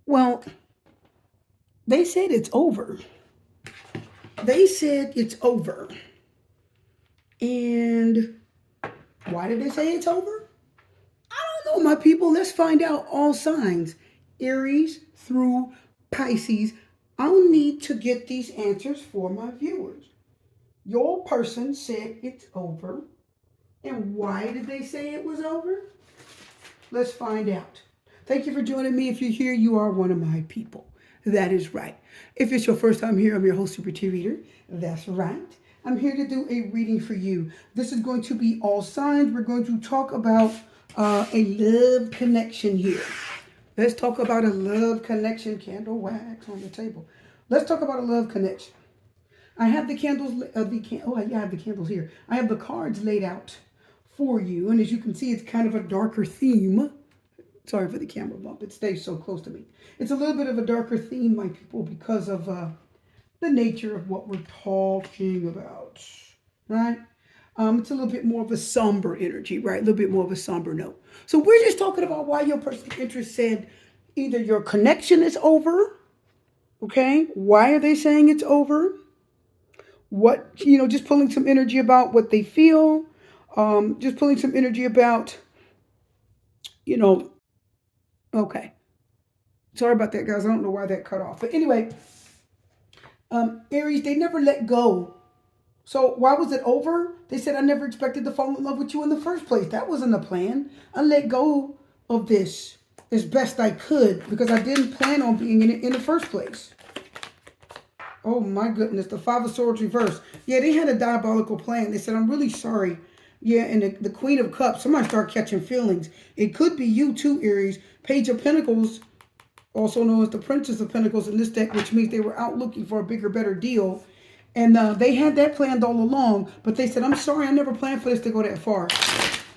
Well, they said it's over. They said it's over. And why did they say it's over? I don't know, my people. Let's find out all signs. Aries through Pisces. I'll need to get these answers for my viewers. Your person said it's over. And why did they say it was over? Let's find out. Thank you for joining me. If you're here, you are one of my people. That is right. If it's your first time here, I'm your host, Super T Reader. That's right. I'm here to do a reading for you. This is going to be all signs. We're going to talk about a love connection here. Let's talk about a love connection. Candle wax on the table. Let's talk about a love connection. I have the candles. I have the candles here. I have the cards laid out for you, and as you can see, it's kind of a darker theme. Sorry for the camera bump. It stays so close to me. It's a little bit of a darker theme, my people, because of the nature of what we're talking about, right? It's a little bit more of a somber energy, right? A little bit more of a somber note. So we're just talking about why your person's interest said either your connection is over, okay? Why are they saying it's over? What, just pulling some energy about what they feel, just pulling some energy about, okay. Sorry about that, guys. I don't know why that cut off. But anyway, Aries, they never let go. So why was it over? They said, I never expected to fall in love with you in the first place. That wasn't the plan. I let go of this as best I could because I didn't plan on being in it in the first place. Oh my goodness, the Five of Swords reversed. Yeah, they had a diabolical plan. They said, I'm really sorry. Yeah, and the Queen of Cups, somebody start catching feelings. It could be you too, Aries. Page of Pentacles, also known as the Princess of Pentacles in this deck, which means they were out looking for a bigger, better deal. And they had that planned all along, but they said, I'm sorry, I never planned for this to go that far.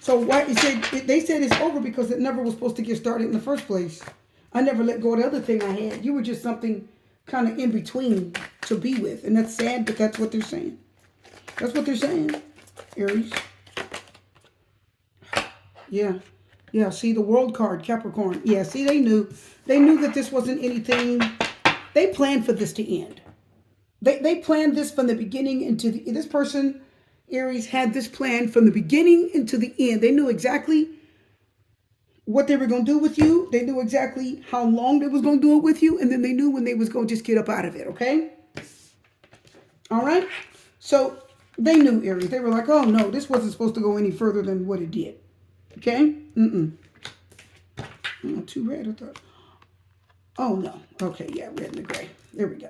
So why they said it's over because it never was supposed to get started in the first place. I never let go of the other thing I had. You were just something kind of in between to be with. And that's sad, but that's what they're saying. That's what they're saying, Aries. Yeah. Yeah, see the World card, Capricorn. Yeah, see, they knew. They knew that this wasn't anything. They planned for this to end. They planned this from the beginning into the... This person, Aries, had this plan from the beginning into the end. They knew exactly what they were going to do with you. They knew exactly how long they was going to do it with you. And then they knew when they was going to just get up out of it, okay? All right? So they knew, Aries. They were like, oh, no, this wasn't supposed to go any further than what it did. Okay? Not too red, I thought. Oh, no. Okay, yeah, red and the gray. There we go.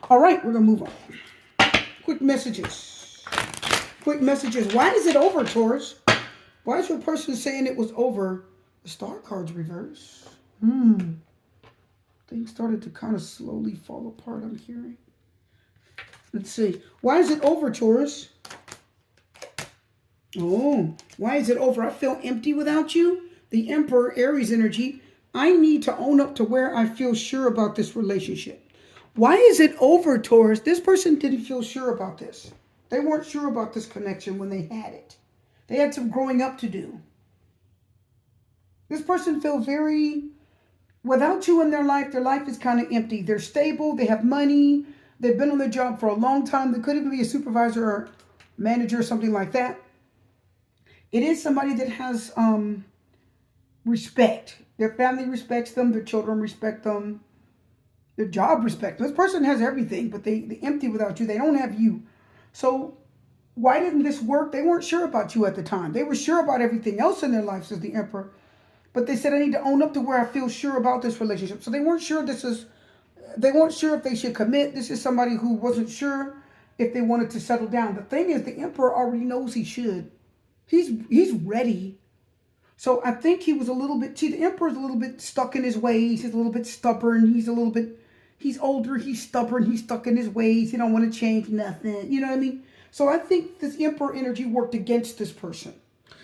All right, we're going to move on. Quick messages. Quick messages. Why is it over, Taurus? Why is your person saying it was over? The star cards reverse. Things started to kind of slowly fall apart, I'm hearing. Let's see. Why is it over, Taurus? Oh, why is it over? I feel empty without you. The Emperor, Aries energy. I need to own up to where I feel sure about this relationship. Why is it over, Taurus? This person didn't feel sure about this. They weren't sure about this connection when they had it. They had some growing up to do. This person felt without you in their life is kind of empty. They're stable. They have money. They've been on their job for a long time. They could even be a supervisor or manager or something like that. It is somebody that has respect. Their family respects them. Their children respect them. Their job respects them. This person has everything, but they empty without you. They don't have you. So why didn't this work? They weren't sure about you at the time. They were sure about everything else in their life, says the Emperor. But they said, I need to own up to where I feel sure about this relationship. So they weren't sure they weren't sure if they should commit. This is somebody who wasn't sure if they wanted to settle down. The thing is, the Emperor already knows he should. He's ready. So I think he was a little bit, the Emperor's a little bit stuck in his ways. He's a little bit stubborn. He's older. He's stubborn. He's stuck in his ways. He don't want to change nothing. You know what I mean? So I think this Emperor energy worked against this person.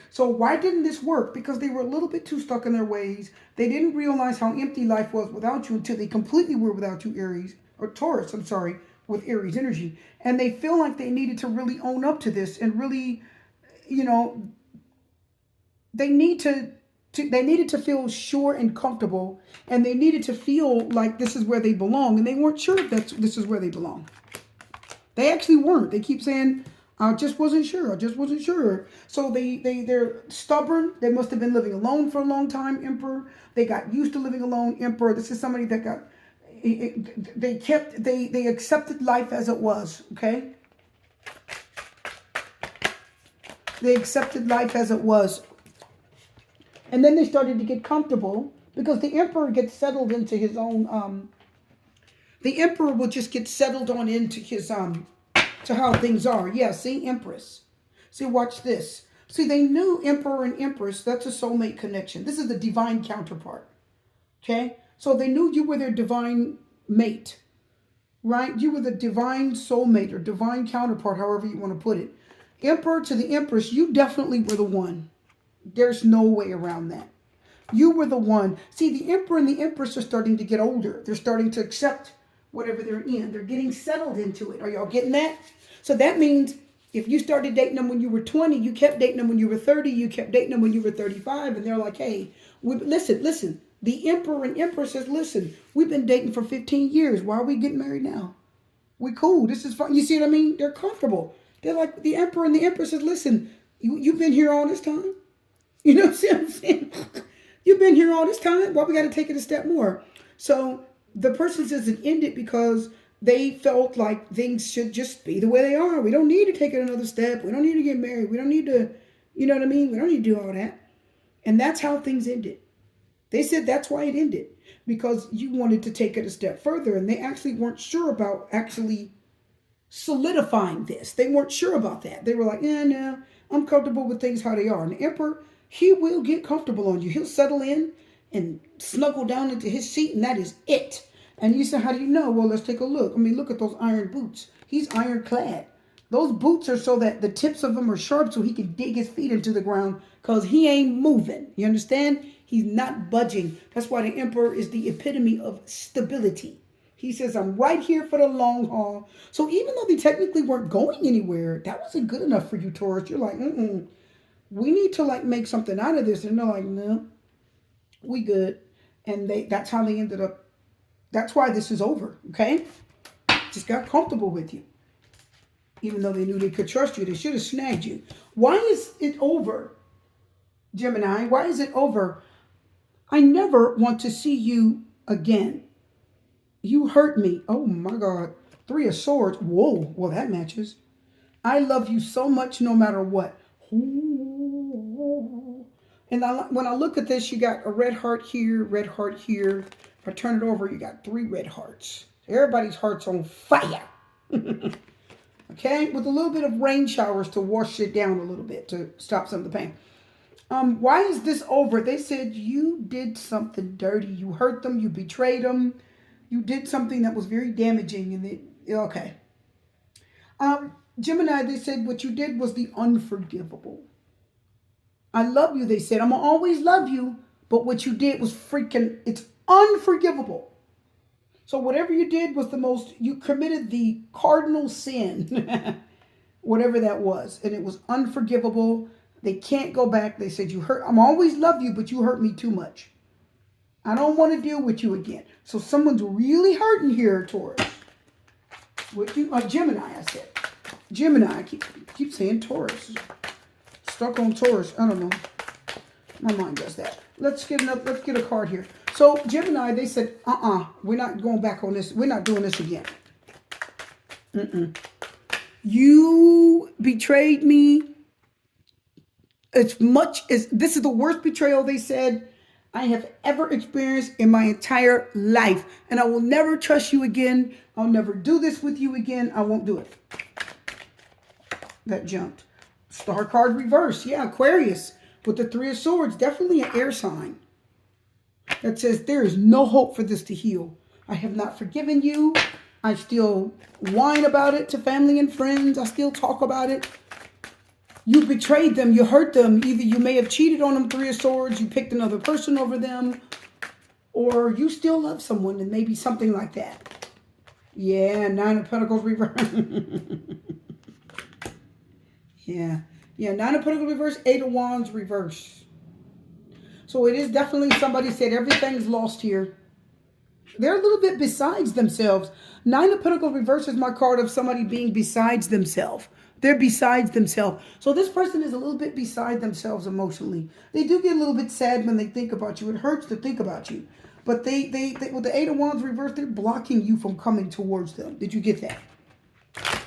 So why didn't this work? Because they were a little bit too stuck in their ways. They didn't realize how empty life was without you until they completely were without you, Aries, or Taurus, I'm sorry, with Aries energy. And they feel like they needed to really own up to this and really, they need to They needed to feel sure and comfortable, and they needed to feel like this is where they belong, and they weren't sure if this is where they belong. They actually weren't. They keep saying, I just wasn't sure. I just wasn't sure. So they're stubborn. They must have been living alone for a long time, Emperor. They got used to living alone, Emperor. This is somebody that got, they accepted life as it was, okay? They accepted life as it was. And then they started to get comfortable because the Emperor gets settled into his own, the Emperor will just get settled on into his, to how things are. Yeah, see, Empress. See, watch this. See, they knew Emperor and Empress, that's a soulmate connection. This is the divine counterpart, okay? So they knew you were their divine mate, right? You were the divine soulmate or divine counterpart, however you want to put it. Emperor to the Empress, you definitely were the one. There's no way around that. You were the one. See, the Emperor and the Empress are starting to get older. They're starting to accept whatever they're in. They're getting settled into it. Are y'all getting that? So that means if you started dating them when you were 20, you kept dating them when you were 30, you kept dating them when you were 35, and they're like, hey, listen. The Emperor and Empress says, listen, we've been dating for 15 years. Why are we getting married now? We cool. This is fun. You see what I mean? They're comfortable. They're like, the Emperor and the Empress says, listen, you've been here all this time? You know what I'm saying? You've been here all this time. Why we got to take it a step more? So the person says it ended because they felt like things should just be the way they are. We don't need to take it another step. We don't need to get married. We don't need to, you know what I mean? We don't need to do all that. And that's how things ended. They said that's why it ended. Because you wanted to take it a step further. And they actually weren't sure about actually solidifying this. They weren't sure about that. They were like, yeah, no, I'm comfortable with things how they are. And the Emperor, he will get comfortable on you. He'll settle in and snuggle down into his seat, and that is it. And you say, how do you know? Well, let's take a look. I mean, look at those iron boots. He's ironclad. Those boots are so that the tips of them are sharp so he can dig his feet into the ground because he ain't moving. You understand? He's not budging. That's why the Emperor is the epitome of stability. He says, I'm right here for the long haul. So even though they technically weren't going anywhere, that wasn't good enough for you, Taurus. You're like, we need to like make something out of this. And they're like, no, we good. And that's how they ended up. That's why this is over, okay? Just got comfortable with you. Even though they knew they could trust you, they should have snagged you. Why is it over, Gemini? Why is it over? I never want to see you again. You hurt me. Oh my God. 3 of Swords. Whoa. Well, that matches. I love you so much no matter what. And when I look at this, you got a red heart here, red heart here. If I turn it over, you got 3 red hearts. Everybody's heart's on fire. Okay? With a little bit of rain showers to wash it down a little bit to stop some of the pain. Why is this over? They said you did something dirty. You hurt them. You betrayed them. You did something that was very damaging. And okay. Gemini, they said what you did was the unforgivable. I love you, they said. I'm going to always love you. But what you did was it's unforgivable. So whatever you did was you committed the cardinal sin. Whatever that was. And it was unforgivable. They can't go back. They said, I'm always love you, but you hurt me too much. I don't want to deal with you again. So someone's really hurting here, Taurus. With you, Gemini, I said. Gemini, I keep saying Taurus. Stuck on Taurus. I don't know. My mind does that. Let's get a card here. So Gemini, they said, we're not going back on this. We're not doing this again. You betrayed me. This is the worst betrayal, they said, I have ever experienced in my entire life. And I will never trust you again. I'll never do this with you again. I won't do it. That jumped. Star card reverse. Yeah, Aquarius with the 3 of Swords. Definitely an air sign. That says there is no hope for this to heal. I have not forgiven you. I still whine about it to family and friends. I still talk about it. You betrayed them. You hurt them. Either you may have cheated on them, 3 of Swords. You picked another person over them. Or you still love someone and maybe something like that. Yeah, 9 of Pentacles reverse. Yeah, 9 of Pentacles reverse, 8 of Wands reverse. So it is definitely, somebody said everything's lost here. They're a little bit besides themselves. Nine of Pentacles reverse is my card of somebody being besides themselves. They're besides themselves. So this person is a little bit beside themselves emotionally. They do get a little bit sad when they think about you. It hurts to think about you. But they with the Eight of Wands reversed, they're blocking you from coming towards them. Did you get that?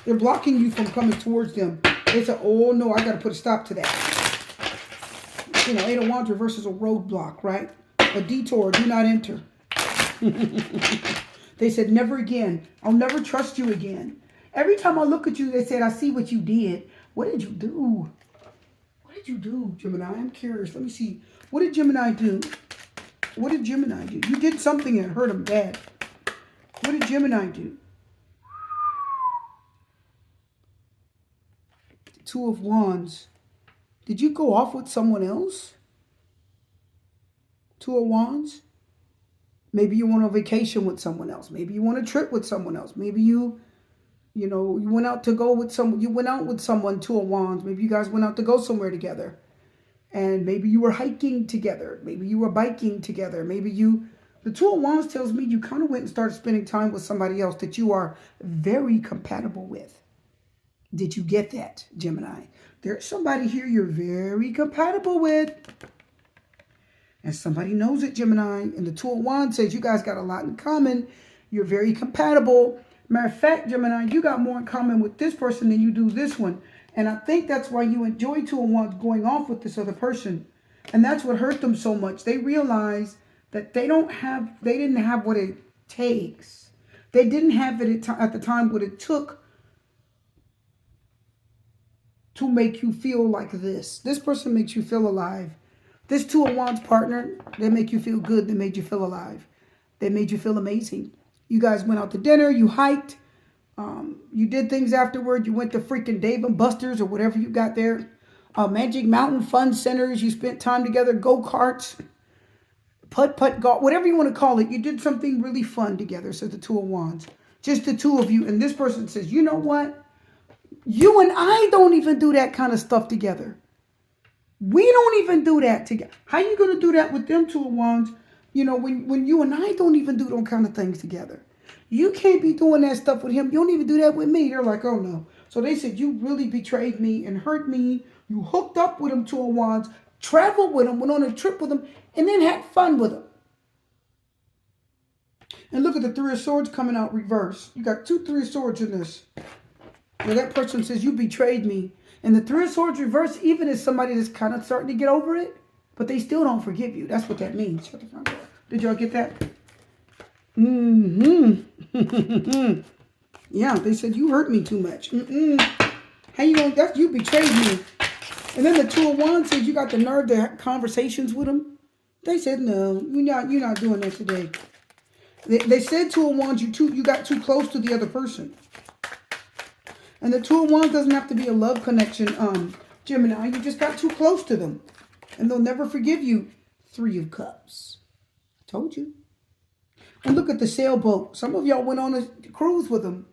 They're blocking you from coming towards them. They say, oh no, I got to put a stop to that. You know, Eight of Wands reverse is a roadblock, right? A detour, do not enter. They said, never again. I'll never trust you again. Every time I look at you, they said, I see what you did. What did you do? What did you do, Gemini? I'm curious. Let me see. What did Gemini do? What did Gemini do? You did something that hurt him bad. What did Gemini do? Two of Wands. Did you go off with someone else? Two of Wands. Maybe you went on vacation with someone else. Maybe you went on a trip with someone else. Maybe you went out to go with someone. You went out with someone, Two of Wands. Maybe you guys went out to go somewhere together. And maybe you were hiking together. Maybe you were biking together. The Two of Wands tells me you kind of went and started spending time with somebody else that you are very compatible with. Did you get that, Gemini? There's somebody here you're very compatible with. And somebody knows it, Gemini. And the Two of Wands says you guys got a lot in common. You're very compatible. Matter of fact, Gemini, you got more in common with this person than you do this one. And I think that's why you enjoy Two of Wands going off with this other person. And that's what hurt them so much. They realized that they didn't have what it takes. They didn't have it at the time what it took to make you feel like this. This person makes you feel alive. This Two of Wands partner, they make you feel good. They made you feel alive. They made you feel amazing. You guys went out to dinner. You hiked. You did things afterward. You went to freaking Dave and Buster's or whatever you got there. Magic Mountain Fun Centers. You spent time together. Go-karts. Putt-putt golf. Whatever you want to call it. You did something really fun together, says the Two of Wands. Just the two of you. And this person says, you know what? You and I don't even do that kind of stuff together. We don't even do that together. How you going to do that with them Two of Wands? You know, when you and I don't even do those kind of things together. You can't be doing that stuff with him. You don't even do that with me. They're like, oh no. So they said, you really betrayed me and hurt me. You hooked up with him, Two of Wands, traveled with him, went on a trip with him, and then had fun with him. And look at the Three of Swords coming out reverse. You got two Three of Swords in this. Where that person says, you betrayed me. And the Three of Swords reverse, even as somebody that's kind of starting to get over it, but they still don't forgive you. That's what that means. Shut the front door. Did y'all get that? Yeah, they said, you hurt me too much. How you going? That's you betrayed me. And then the Two of Wands said, you got the nerve to have conversations with him. They said, no, you're not doing that today. They said Two of Wands, you got too close to the other person. And the Two of Wands doesn't have to be a love connection, Gemini. You just got too close to them. And they'll never forgive you. Three of Cups. I told you. And look at the sailboat. Some of y'all went on a cruise with them.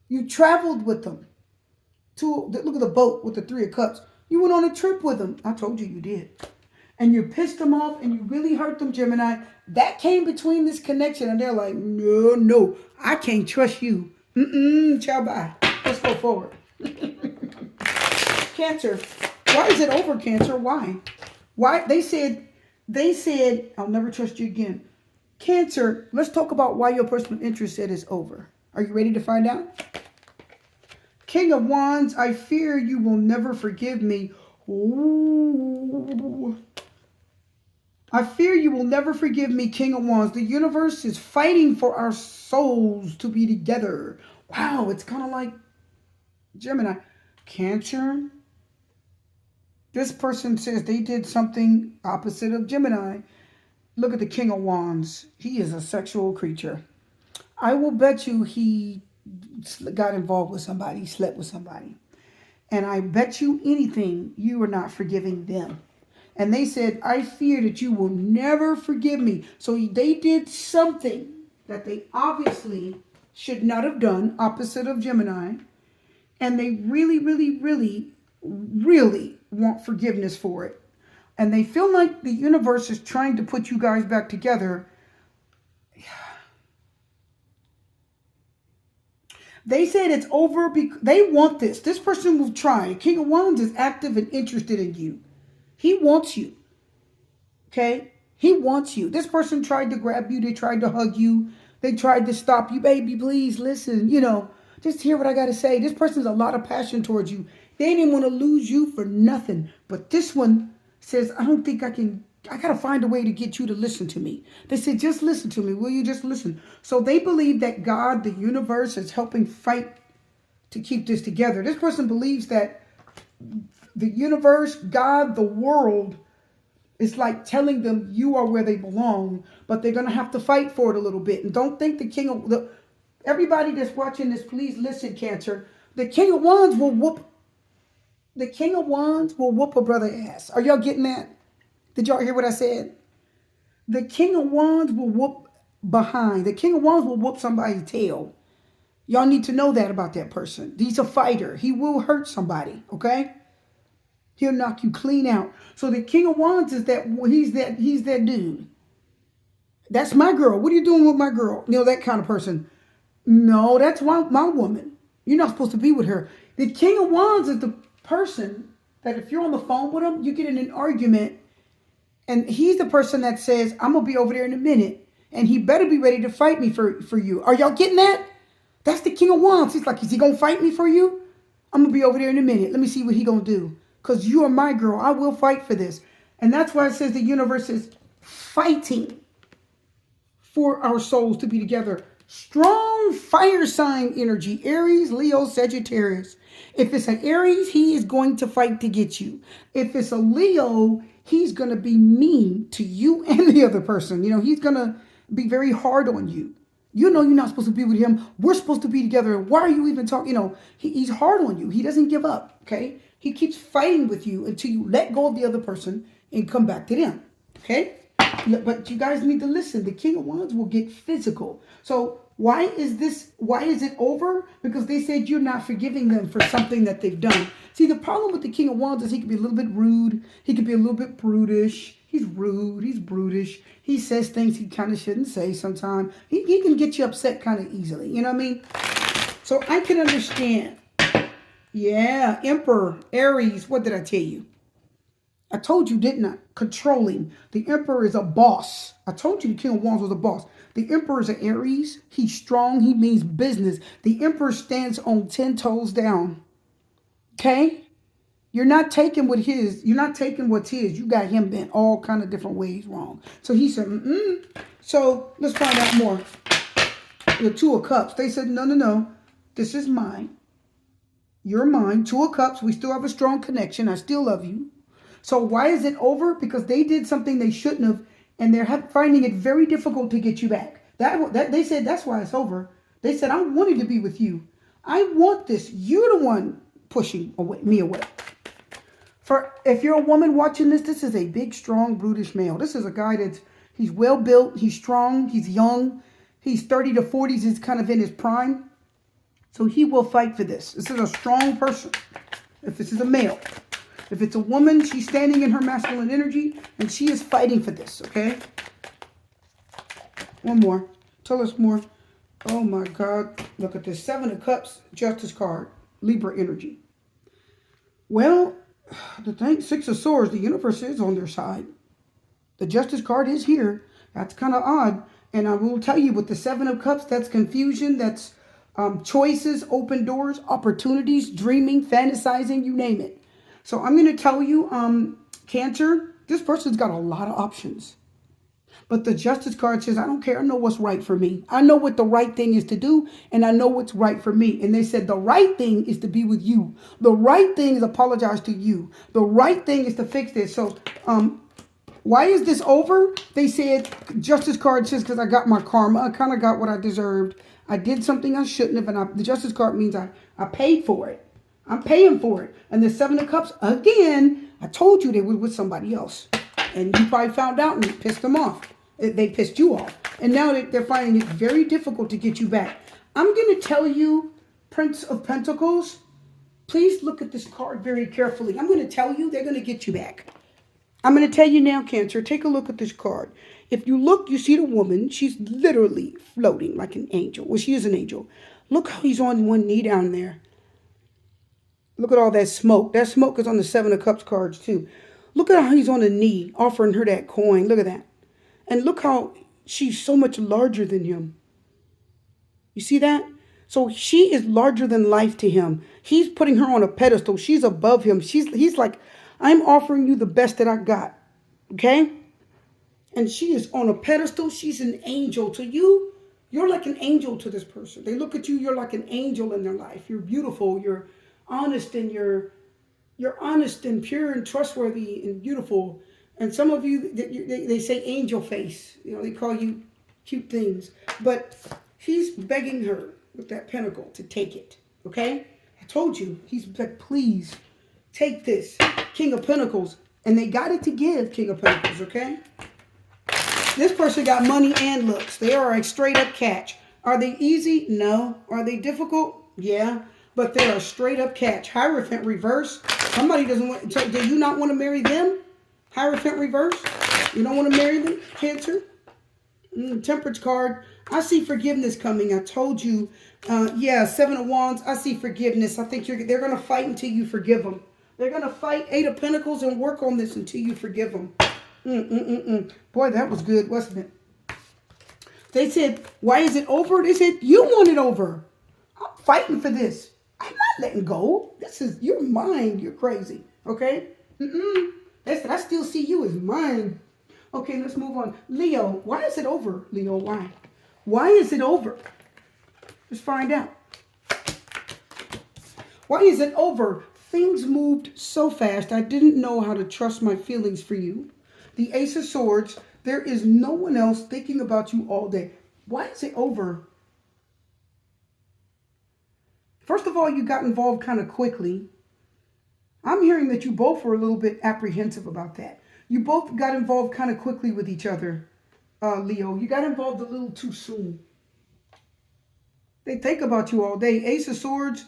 You traveled with them. Look at the boat with the Three of Cups. You went on a trip with them. I told you you did. And you pissed them off and you really hurt them, Gemini. That came between this connection. And they're like, no, I can't trust you. Ciao, bye. Let's go forward. Cancer. Why is it over, Cancer? Why? They said, I'll never trust you again. Cancer, let's talk about why your personal interest said is over. Are you ready to find out? King of Wands, I fear you will never forgive me. Ooh. I fear you will never forgive me, King of Wands. The universe is fighting for our souls to be together. Wow, it's kind of like Gemini. Cancer. This person says they did something opposite of Gemini. Look at the King of Wands. He is a sexual creature. I will bet you he got involved with somebody, slept with somebody. And I bet you anything you are not forgiving them. And they said, I fear that you will never forgive me. So they did something that they obviously should not have done, opposite of Gemini. And they really, really, really, really want forgiveness for it. And they feel like the universe is trying to put you guys back together. They said it's over because they want this. This person will try. King of Wands is active and interested in you. He wants you. Okay? He wants you. This person tried to grab you. They tried to hug you. They tried to stop you. Baby, please listen. Just hear what I got to say. This person has a lot of passion towards you. They didn't want to lose you for nothing. But this one says, I don't think I can. I got to find a way to get you to listen to me. They said, just listen to me. Will you just listen? So they believe that God, the universe, is helping fight to keep this together. This person believes that the universe, God, the world, is like telling them you are where they belong, but they're going to have to fight for it a little bit. And don't think everybody that's watching this, please listen, Cancer. The King of Wands will whoop a brother ass. Are y'all getting that? Did y'all hear what I said? The King of Wands will whoop behind. The King of Wands will whoop somebody's tail. Y'all need to know that about that person. He's a fighter. He will hurt somebody, okay? He'll knock you clean out. So the King of Wands is he's that dude. That's my girl. What are you doing with my girl? That kind of person. No, that's my woman. You're not supposed to be with her. The King of Wands is the person that if you're on the phone with him, you get in an argument, and he's the person that says, I'm going to be over there in a minute, and he better be ready to fight me for you. Are y'all getting that? That's the King of Wands. He's like, is he going to fight me for you? I'm going to be over there in a minute. Let me see what he going to do. Because you are my girl. I will fight for this. And that's why it says the universe is fighting for our souls to be together. Strong fire sign energy. Aries, Leo, Sagittarius. If it's an Aries, he is going to fight to get you. If it's a Leo, he's going to be mean to you and the other person. He's going to be very hard on you. You're not supposed to be with him. We're supposed to be together. Why are you even talking? He's hard on you. He doesn't give up, okay? He keeps fighting with you until you let go of the other person and come back to them, okay? But you guys need to listen. The King of Wands will get physical. So why is it over? Because they said you're not forgiving them for something that they've done. See, the problem with the King of Wands is he can be a little bit rude. He can be a little bit brutish. He's rude. He's brutish. He says things he kind of shouldn't say sometimes. He can get you upset kind of easily. You know what I mean? So I can understand. Yeah, Emperor, Aries, what did I tell you? I told you, didn't I? Controlling. The Emperor is a boss. I told you the King of Wands was a boss. The Emperor is an Aries. He's strong. He means business. The Emperor stands on 10 toes down. Okay? You're not taking what's his. You got him bent all kind of different ways wrong. So he said, So let's find out more. The Two of Cups. They said, no. This is mine. You're mine. Two of Cups. We still have a strong connection. I still love you. So why is it over? Because they did something they shouldn't have, and they're finding it very difficult to get you back. That they said that's why it's over. They said, I wanted to be with you. I want this. You're the one pushing me away. If you're a woman watching this, this is a big, strong, brutish male. This is a guy he's well built, he's strong, he's young, he's 30 to 40s, he's kind of in his prime. So he will fight for this. This is a strong person. If this is a male. If it's a woman, she's standing in her masculine energy, and she is fighting for this, okay? One more. Tell us more. Oh, my God. Look at this. 7 of Cups, Justice card, Libra energy. Well, the thing, 6 of Swords, the universe is on their side. The Justice card is here. That's kind of odd. And I will tell you, with the 7 of Cups, that's confusion, that's choices, open doors, opportunities, dreaming, fantasizing, you name it. So I'm going to tell you, Cancer, this person's got a lot of options. But the Justice card says, I don't care. I know what's right for me. I know what the right thing is to do, and I know what's right for me. And they said the right thing is to be with you. The right thing is apologize to you. The right thing is to fix this. So why is this over? They said, Justice card says, because I got my karma. I kind of got what I deserved. I did something I shouldn't have, and the Justice card means I paid for it. I'm paying for it. And the 7 of Cups, again, I told you they were with somebody else. And you probably found out and it pissed them off. They pissed you off. And now they're finding it very difficult to get you back. I'm going to tell you, Prince of Pentacles, please look at this card very carefully. I'm going to tell you they're going to get you back. I'm going to tell you now, Cancer, take a look at this card. If you look, you see the woman. She's literally floating like an angel. Well, she is an angel. Look how he's on one knee down there. Look at all that smoke. That smoke is on the Seven of Cups cards, too. Look at how he's on a knee offering her that coin. Look at that. And look how she's so much larger than him. You see that? So she is larger than life to him. He's putting her on a pedestal. She's above him. He's like, I'm offering you the best that I got. Okay? And she is on a pedestal. She's an angel to you. You're like an angel to this person. They look at you, you're like an angel in their life. You're beautiful, you're honest, and you're honest and pure and trustworthy and beautiful. And some of you, they say angel face. You know, they call you cute things. But he's begging her with that pentacle to take it. Okay? I told you. He's like, please take this. King of Pentacles. And they got it to give, King of Pentacles. Okay? This person got money and looks. They are a straight up catch. Are they easy? No. Are they difficult? Yeah. But they're a straight up catch. Hierophant reverse. Somebody doesn't want. So do you not want to marry them? Hierophant reverse. You don't want to marry them? Cancer. Temperance card. I see forgiveness coming. I told you. Yeah. Seven of Wands. I see forgiveness. I think they're going to fight until you forgive them. They're going to fight Eight of Pentacles and work on this until you forgive them. Boy, that was good, wasn't it? They said, why is it over? They said, you want it over. I'm fighting for this. I'm not letting go. This is, you're mine. You're crazy. Okay? I still see you as mine. Okay, let's move on. Leo, why is it over? Leo, why? Why is it over? Let's find out. Why is it over? Things moved so fast. I didn't know how to trust my feelings for you. The Ace of Swords, there is no one else thinking about you all day. Why is it over? First of all, you got involved kind of quickly. I'm hearing that you both were a little bit apprehensive about that. You both got involved kind of quickly with each other, Leo. You got involved a little too soon. They think about you all day. Ace of Swords,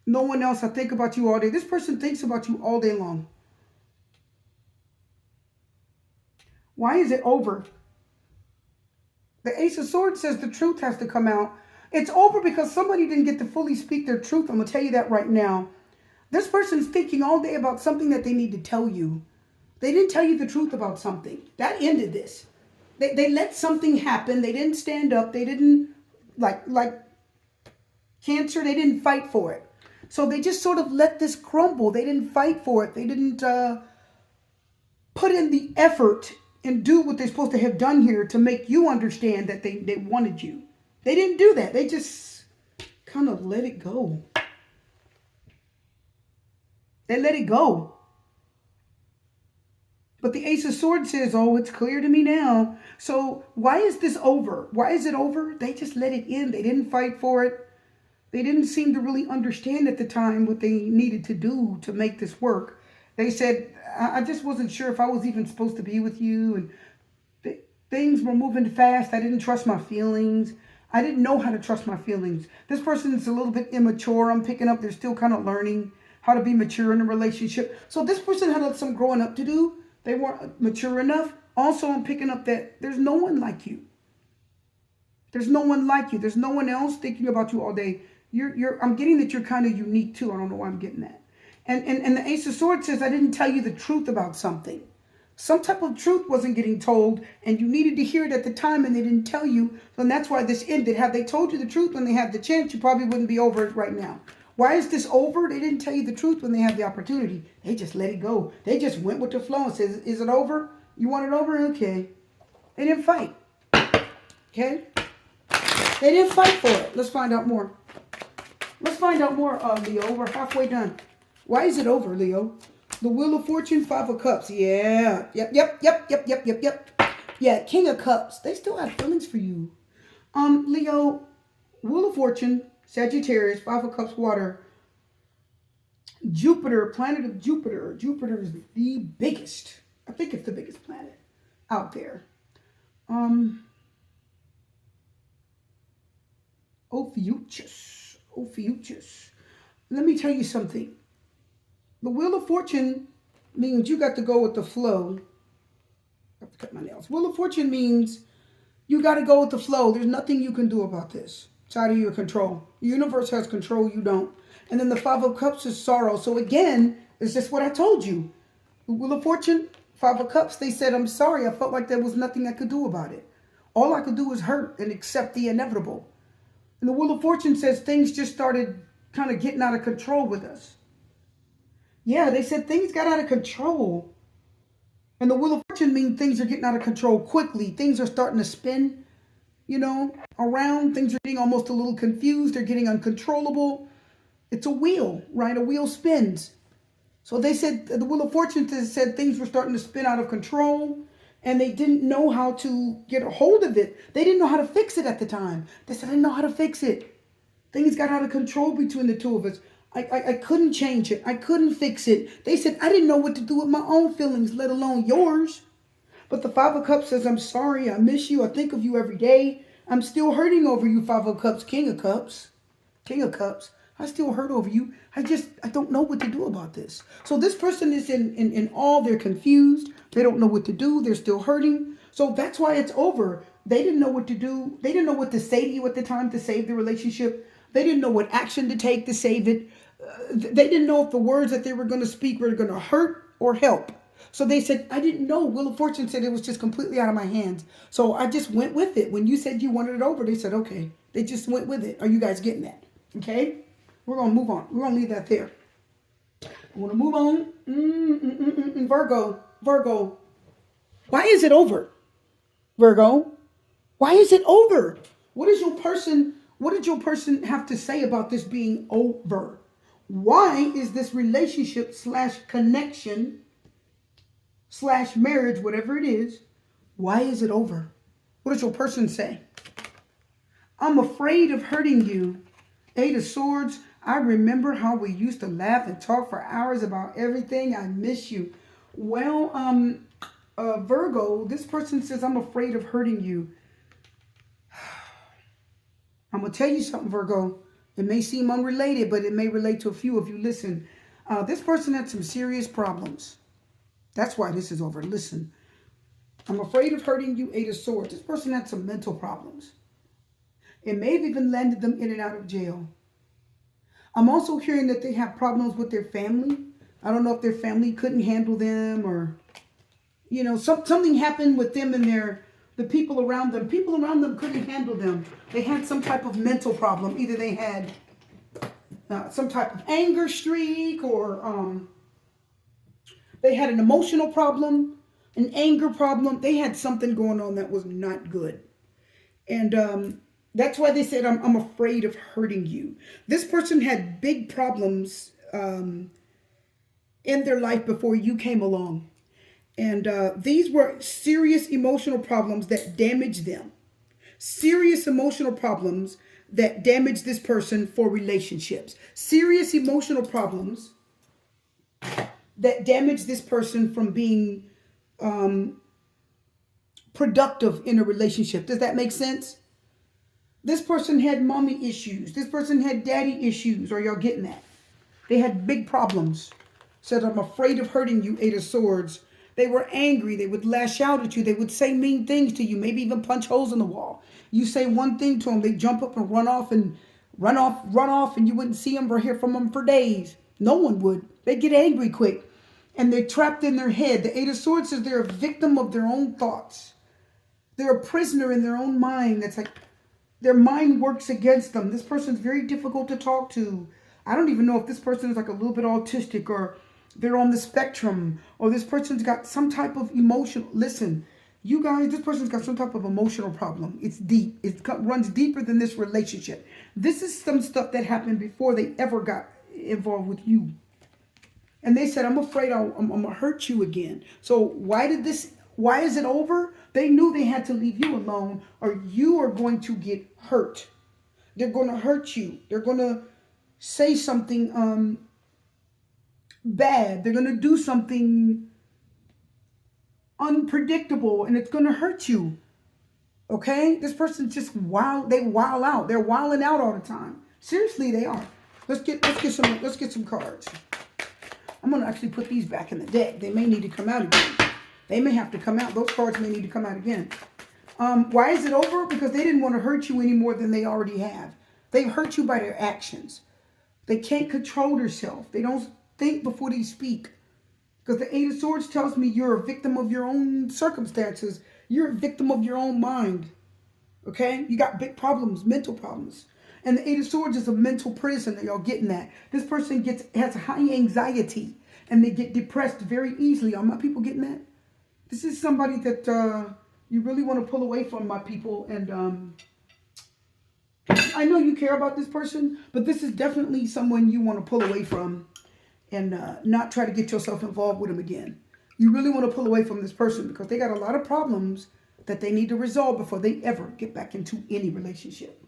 no one else. I think about you all day. This person thinks about you all day long. Why is it over? The Ace of Swords says the truth has to come out. It's over because somebody didn't get to fully speak their truth. I'm going to tell you that right now. This person's thinking all day about something that they need to tell you. They didn't tell you the truth about something. That ended this. They let something happen. They didn't stand up. They didn't, like Cancer, they didn't fight for it. So they just sort of let this crumble. They didn't fight for it. They didn't put in the effort and do what they're supposed to have done here to make you understand that they wanted you. They didn't do that. They just kind of let it go. They let it go. But the Ace of Swords says, oh, it's clear to me now. So why is this over? Why is it over? They just let it in. They didn't fight for it. They didn't seem to really understand at the time what they needed to do to make this work. They said, I just wasn't sure if I was even supposed to be with you. And things were moving fast. I didn't trust my feelings. I didn't know how to trust my feelings. This person is a little bit immature. I'm picking up. They're still kind of learning how to be mature in a relationship. So this person had some growing up to do. They weren't mature enough. Also, I'm picking up that there's no one like you. There's no one like you. There's no one else thinking about you all day. I'm getting that you're kind of unique too. I don't know why I'm getting that. And the Ace of Swords says, I didn't tell you the truth about something. Some type of truth wasn't getting told, and you needed to hear it at the time, and they didn't tell you. So that's why this ended. Had they told you the truth when they had the chance, you probably wouldn't be over it right now. Why is this over? They didn't tell you the truth when they had the opportunity. They just let it go. They just went with the flow and says, is it over? You want it over? Okay. They didn't fight. Okay? They didn't fight for it. Let's find out more. Let's find out more, Leo. We're halfway done. Why is it over, Leo? The Wheel of Fortune, Five of Cups. Yeah. Yep. Yeah, King of Cups. They still have feelings for you. Leo, Wheel of Fortune, Sagittarius, Five of Cups, water. Jupiter, planet of Jupiter. Jupiter is the biggest. I think it's the biggest planet out there. Ophiuchus. Let me tell you something. The Wheel of Fortune means you got to go with the flow. I have to cut my nails. Wheel of Fortune means you got to go with the flow. There's nothing you can do about this. It's out of your control. The universe has control. You don't. And then the Five of Cups is sorrow. So again, it's just what I told you. The Wheel of Fortune, Five of Cups, they said, I'm sorry. I felt like there was nothing I could do about it. All I could do was hurt and accept the inevitable. And the Wheel of Fortune says things just started kind of getting out of control with us. Yeah, they said things got out of control. And the Wheel of Fortune means things are getting out of control quickly. Things are starting to spin, around. Things are getting almost a little confused. They're getting uncontrollable. It's a wheel, right? A wheel spins. So they said, the Wheel of Fortune said things were starting to spin out of control. And they didn't know how to get a hold of it. They didn't know how to fix it at the time. They said, I didn't know how to fix it. Things got out of control between the two of us. I couldn't change it. I couldn't fix it. They said, I didn't know what to do with my own feelings, let alone yours. But the Five of Cups says, I'm sorry. I miss you. I think of you every day. I'm still hurting over you, Five of Cups, King of Cups. King of Cups. I still hurt over you. I don't know what to do about this. So this person is in awe. They're confused. They don't know what to do. They're still hurting. So that's why it's over. They didn't know what to do. They didn't know what to say to you at the time to save the relationship. They didn't know what action to take to save it. They didn't know if the words that they were going to speak were going to hurt or help. So they said, I didn't know. Wheel of Fortune said it was just completely out of my hands. So I just went with it. When you said you wanted it over, they said, okay. They just went with it. Are you guys getting that? Okay? We're going to move on. We're going to leave that there. I want to move on. Virgo. Why is it over? Virgo. Why is it over? What did your person have to say about this being over? Why is this relationship / connection / marriage, whatever it is, why is it over? What does your person say? I'm afraid of hurting you. Eight of Swords. I remember how we used to laugh and talk for hours about everything. I miss you. Well, Virgo, this person says, I'm afraid of hurting you. I'm going to tell you something, Virgo. It may seem unrelated, but it may relate to a few of you. Listen, this person had some serious problems. That's why this is over. Listen, I'm afraid of hurting you, Eight of Swords. This person had some mental problems. It may have even landed them in and out of jail. I'm also hearing that they have problems with their family. I don't know if their family couldn't handle them or, something happened with them and the people around them. People around them couldn't handle them. They had some type of mental problem. Either they had some type of anger streak or they had an emotional problem, an anger problem. They had something going on that was not good. And that's why they said, I'm afraid of hurting you. This person had big problems in their life before you came along. And these were serious emotional problems that damaged them. Serious emotional problems that damaged this person for relationships. Serious emotional problems that damaged this person from being productive in a relationship. Does that make sense? This person had mommy issues. This person had daddy issues. Are y'all getting that? They had big problems. Said, I'm afraid of hurting you, Eight of Swords. They were angry. They would lash out at you. They would say mean things to you, maybe even punch holes in the wall. You say one thing to them, they jump up and run off, and you wouldn't see them or hear from them for days. No one would. They'd get angry quick. And they're trapped in their head. The Eight of Swords says they're a victim of their own thoughts. They're a prisoner in their own mind. That's like their mind works against them. This person's very difficult to talk to. I don't even know if this person is like a little bit autistic or they're on the spectrum or this person's got some type of emotional. Listen, you guys, this person's got some type of emotional problem. It's deep. It runs deeper than this relationship. This is some stuff that happened before they ever got involved with you. And they said, I'm afraid I'm going to hurt you again. So why is it over? They knew they had to leave you alone or you are going to get hurt. They're going to hurt you. They're going to say something bad. They're going to do something unpredictable and it's going to hurt you. Okay? This person's just wild. They wild out. They're wilding out all the time. Seriously, they are. Let's get some cards. I'm going to actually put these back in the deck. They may need to come out again. They may have to come out. Those cards may need to come out again. Why is it over? Because they didn't want to hurt you any more than they already have. They've hurt you by their actions. They can't control themselves. They don't think before they speak. Because the Eight of Swords tells me you're a victim of your own circumstances. You're a victim of your own mind. Okay? You got big problems, mental problems. And the Eight of Swords is a mental prison that y'all getting that. This person has high anxiety and they get depressed very easily. Are my people getting that? This is somebody that you really want to pull away from, my people. And I know you care about this person, but this is definitely someone you want to pull away from and not try to get yourself involved with them again. You really want to pull away from this person because they got a lot of problems that they need to resolve before they ever get back into any relationship.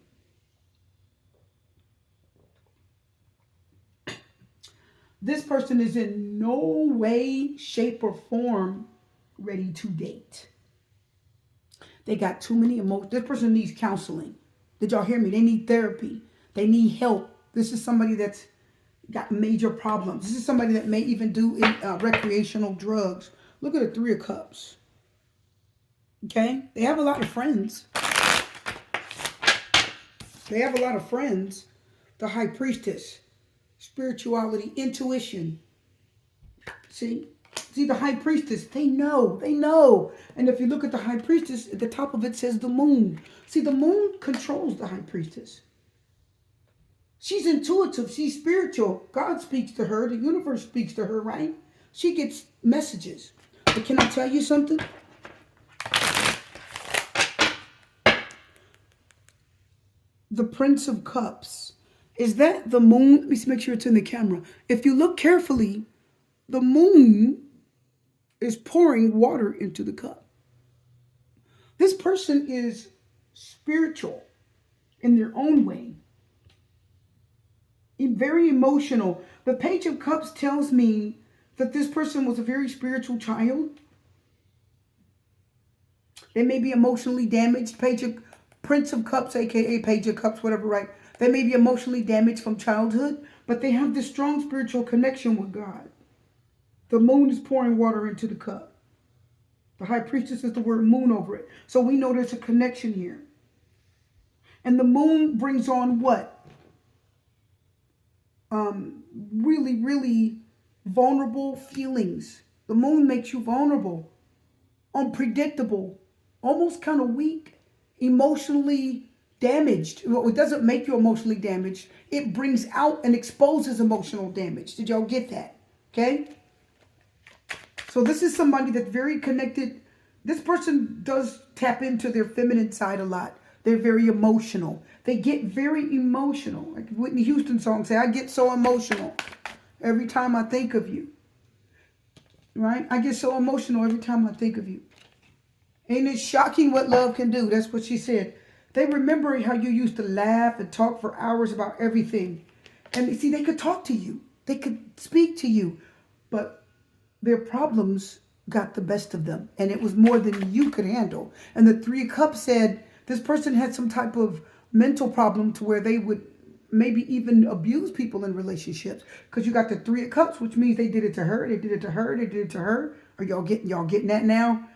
This person is in no way, shape, or form ready to date. They got too many emotions. This person needs counseling. Did y'all hear me? They need therapy. They need help. This is somebody that's got major problems. This is somebody that may even do recreational drugs. Look at the Three of Cups. Okay? They have a lot of friends. They have a lot of friends. The High Priestess. Spirituality, intuition. See, the High Priestess, they know. And if you look at the High Priestess, at the top of it says the moon. See, the moon controls the High Priestess. She's intuitive, she's spiritual. God speaks to her, the universe speaks to her, right? She gets messages. But can I tell you something? The Prince of Cups. Is that the moon? Let me make sure it's in the camera. If you look carefully, the moon is pouring water into the cup. This person is spiritual in their own way. Very emotional. The Page of Cups tells me that this person was a very spiritual child. They may be emotionally damaged. Prince of Cups, aka Page of Cups, whatever, right? They may be emotionally damaged from childhood, but they have this strong spiritual connection with God. The moon is pouring water into the cup. The High Priestess is the word moon over it. So we know there's a connection here. And the moon brings on what? Really, really vulnerable feelings. The moon makes you vulnerable, unpredictable, almost kind of weak, emotionally damaged. Well, it doesn't make you emotionally damaged. It brings out and exposes emotional damage. Did y'all get that? Okay? So this is somebody that's very connected. This person does tap into their feminine side a lot. They're very emotional. They get very emotional. Like Whitney Houston song say, I get so emotional every time I think of you. Right? I get so emotional every time I think of you. Ain't it shocking what love can do? That's what she said. They remember how you used to laugh and talk for hours about everything. And see, they could talk to you. They could speak to you. But their problems got the best of them. And it was more than you could handle. And the Three of Cups said this person had some type of mental problem to where they would maybe even abuse people in relationships. Because you got the Three of Cups, which means they did it to her. They did it to her. They did it to her. Are y'all getting that now?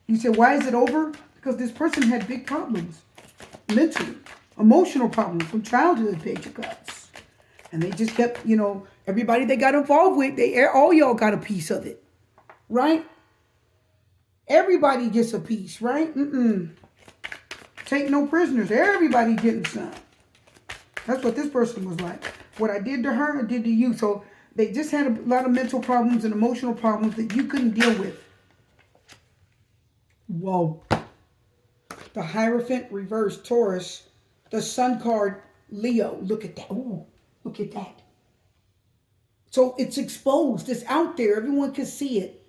You said, why is it over? Because this person had big problems. Mentally, emotional problems from childhood, Page of Cups. And they just kept, everybody they got involved with, all y'all got a piece of it. Right? Everybody gets a piece, right? Take no prisoners. Everybody getting some. That's what this person was like. What I did to her, I did to you. So they just had a lot of mental problems and emotional problems that you couldn't deal with. Whoa. The Hierophant reverse Taurus. The Sun card Leo. Look at that. Ooh, look at that. So it's exposed. It's out there. Everyone can see it.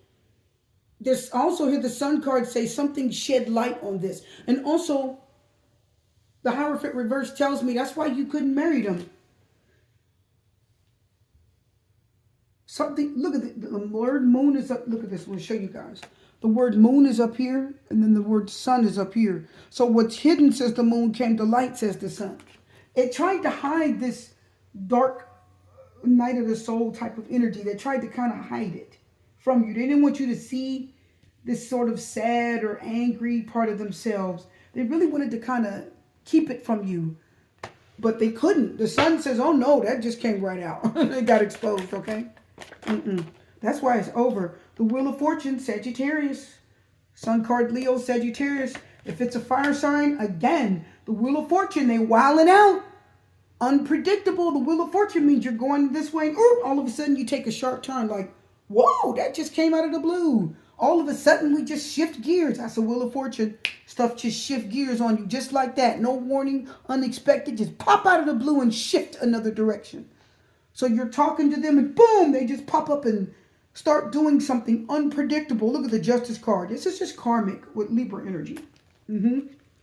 There's also here the Sun card say something shed light on this. And also the Hierophant reverse tells me that's why you couldn't marry them. Something, look at the word moon is up. Look at this. I'm going to show you guys. The word moon is up here, and then the word sun is up here. So what's hidden, says the moon, came to light, says the sun. It tried to hide this dark night of the soul type of energy. They tried to kind of hide it from you. They didn't want you to see this sort of sad or angry part of themselves. They really wanted to kind of keep it from you, but they couldn't. The sun says, oh no, that just came right out. It got exposed, okay? That's why it's over. The Wheel of Fortune, Sagittarius. Sun card, Leo, Sagittarius. If it's a fire sign, again, the Wheel of Fortune, they wilding out. Unpredictable. The Wheel of Fortune means you're going this way, and all of a sudden you take a sharp turn like, whoa, that just came out of the blue. All of a sudden we just shift gears. That's the Wheel of Fortune. Stuff just shift gears on you just like that. No warning, unexpected. Just pop out of the blue and shift another direction. So you're talking to them and boom, they just pop up and start doing something unpredictable. Look at the Justice card. This is just karmic with Libra energy.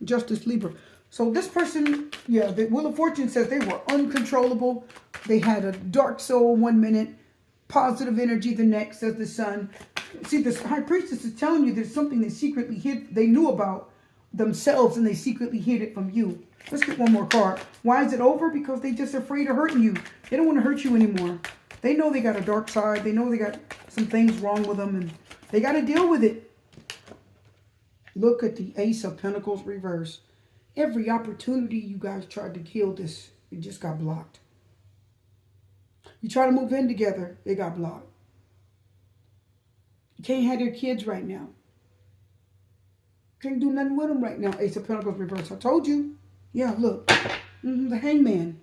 Justice, Libra. So this person, yeah, the Wheel of Fortune says they were uncontrollable. They had a dark soul 1 minute, positive energy the next, says the sun. See, this High Priestess is telling you there's something they secretly hid, they knew about themselves and they secretly hid it from you. Let's get one more card. Why is it over? Because they just afraid of hurting you. They don't want to hurt you anymore. They know they got a dark side. They know they got some things wrong with them and they got to deal with it. Look at the Ace of Pentacles reverse. Every opportunity you guys tried to kill this, it just got blocked. You try to move in together, it got blocked. You can't have your kids right now. Can't do nothing with them right now. Ace of Pentacles reverse. I told you. Yeah, look. The Hangman.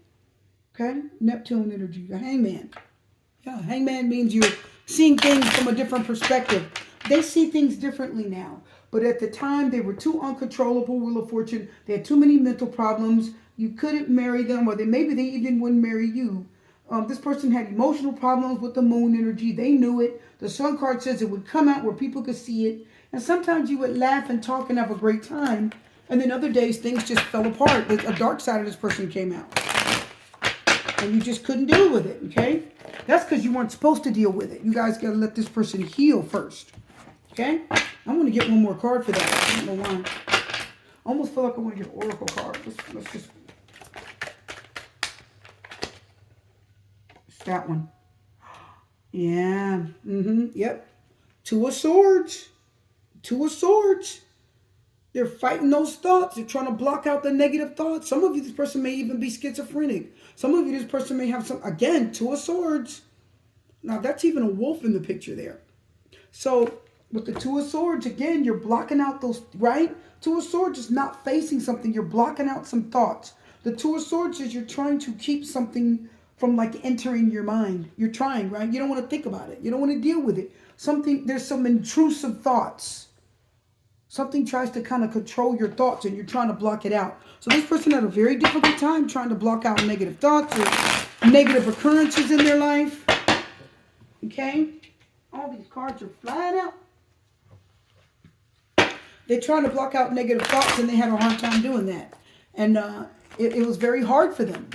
Okay? Neptune energy. The Hangman. Yeah, Hangman means you're seeing things from a different perspective. They see things differently now. But at the time, they were too uncontrollable, Wheel of Fortune. They had too many mental problems. You couldn't marry them, or maybe they even wouldn't marry you. This person had emotional problems with the moon energy. They knew it. The sun card says it would come out where people could see it. And sometimes you would laugh and talk and have a great time. And then other days, things just fell apart. A dark side of this person came out. And you just couldn't deal with it, okay? That's because you weren't supposed to deal with it. You guys got to let this person heal first. Okay? I'm going to get one more card for that. I don't know why. I almost feel like I want to get an oracle card. Let's just... It's that one. Yeah. Yep. Two of Swords. Two of Swords. They're fighting those thoughts. They're trying to block out the negative thoughts. Some of you, this person may even be schizophrenic. Some of you, this person may have some... Again, Two of Swords. Now, that's even a wolf in the picture there. So... with the Two of Swords, again, you're blocking out those, right? Two of Swords is not facing something. You're blocking out some thoughts. The Two of Swords is you're trying to keep something from like entering your mind. You're trying, right? You don't want to think about it. You don't want to deal with it. There's some intrusive thoughts. Something tries to kind of control your thoughts and you're trying to block it out. So this person had a very difficult time trying to block out negative thoughts or negative occurrences in their life. Okay? All these cards are flying out. They're trying to block out negative thoughts and they had a hard time doing that. And it was very hard for them.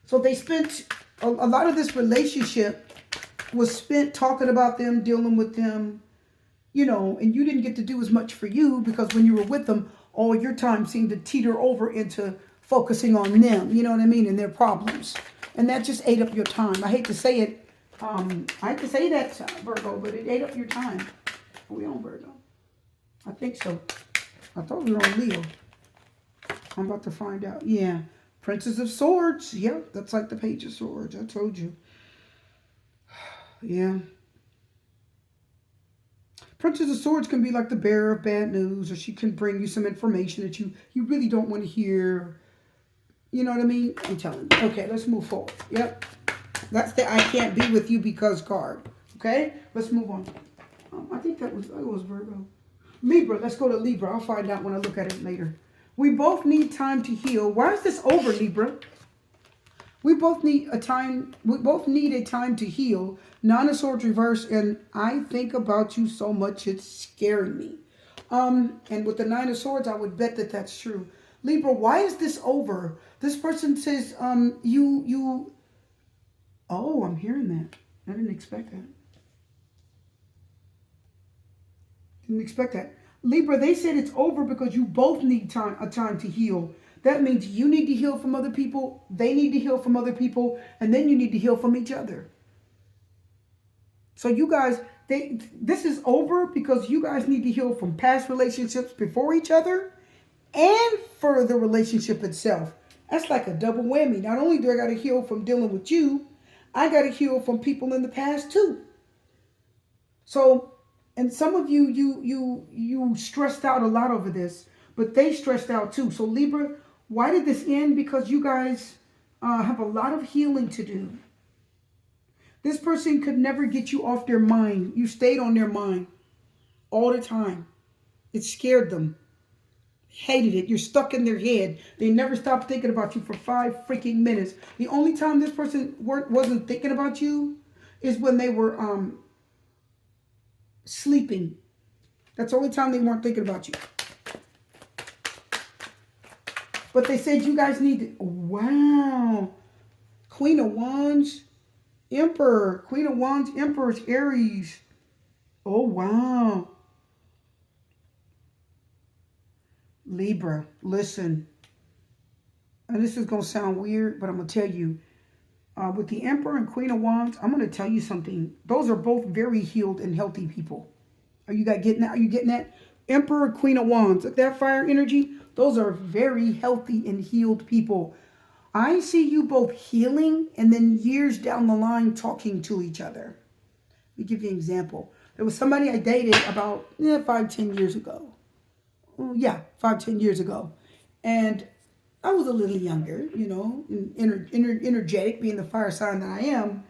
So they spent, a lot of this relationship was spent talking about them, dealing with them, you know, and you didn't get to do as much for you because when you were with them, all your time seemed to teeter over into focusing on them, you know what I mean, and their problems. And that just ate up your time. I hate to say it. I hate to say that, Virgo, but it ate up your time. Are we on Virgo? I think so. I thought we were on Leo. I'm about to find out. Yeah. Princess of Swords. Yep, that's like the Page of Swords. I told you. Yeah. Princess of Swords can be like the bearer of bad news, or she can bring you some information that you really don't want to hear. You know what I mean? I'm telling you. Okay, let's move forward. Yep. That's the I can't be with you because card. Okay? Let's move on. I think it was Virgo. Libra, let's go to Libra. I'll find out when I look at it later. We both need time to heal. Why is this over, Libra? We both need a time to heal. Nine of Swords reverse, and I think about you so much it's scaring me. And with the Nine of Swords, I would bet that that's true. Libra, why is this over? This person says, oh, I'm hearing that. I didn't expect that. Didn't expect that. Libra, they said it's over because you both need time to heal. That means you need to heal from other people, they need to heal from other people, and then you need to heal from each other. So you guys, this is over because you guys need to heal from past relationships before each other and for the relationship itself. That's like a double whammy. Not only do I got to heal from dealing with you, I got to heal from people in the past too. So, and some of you stressed out a lot over this, but they stressed out too. So Libra, why did this end? Because you guys have a lot of healing to do. This person could never get you off their mind. You stayed on their mind all the time. It scared them. Hated it. You're stuck in their head. They never stopped thinking about you for 5 freaking minutes. The only time this person wasn't thinking about you is when they were sleeping. That's the only time they weren't thinking about you. But they said you guys need to, wow. Queen of Wands, Emperor. Queen of Wands, Emperor is Aries. Oh, wow. Libra, listen. And this is going to sound weird, but I'm going to tell you. With the Emperor and Queen of Wands, I'm going to tell you something. Those are both very healed and healthy people. Are you guys getting that? Are you getting that? Emperor, Queen of Wands. Look, that fire energy. Those are very healthy and healed people. I see you both healing and then years down the line talking to each other. Let me give you an example. There was somebody I dated about 5-10 years ago. Yeah, 5-10 years ago. And I was a little younger, you know, energetic, being the fire sign that I am.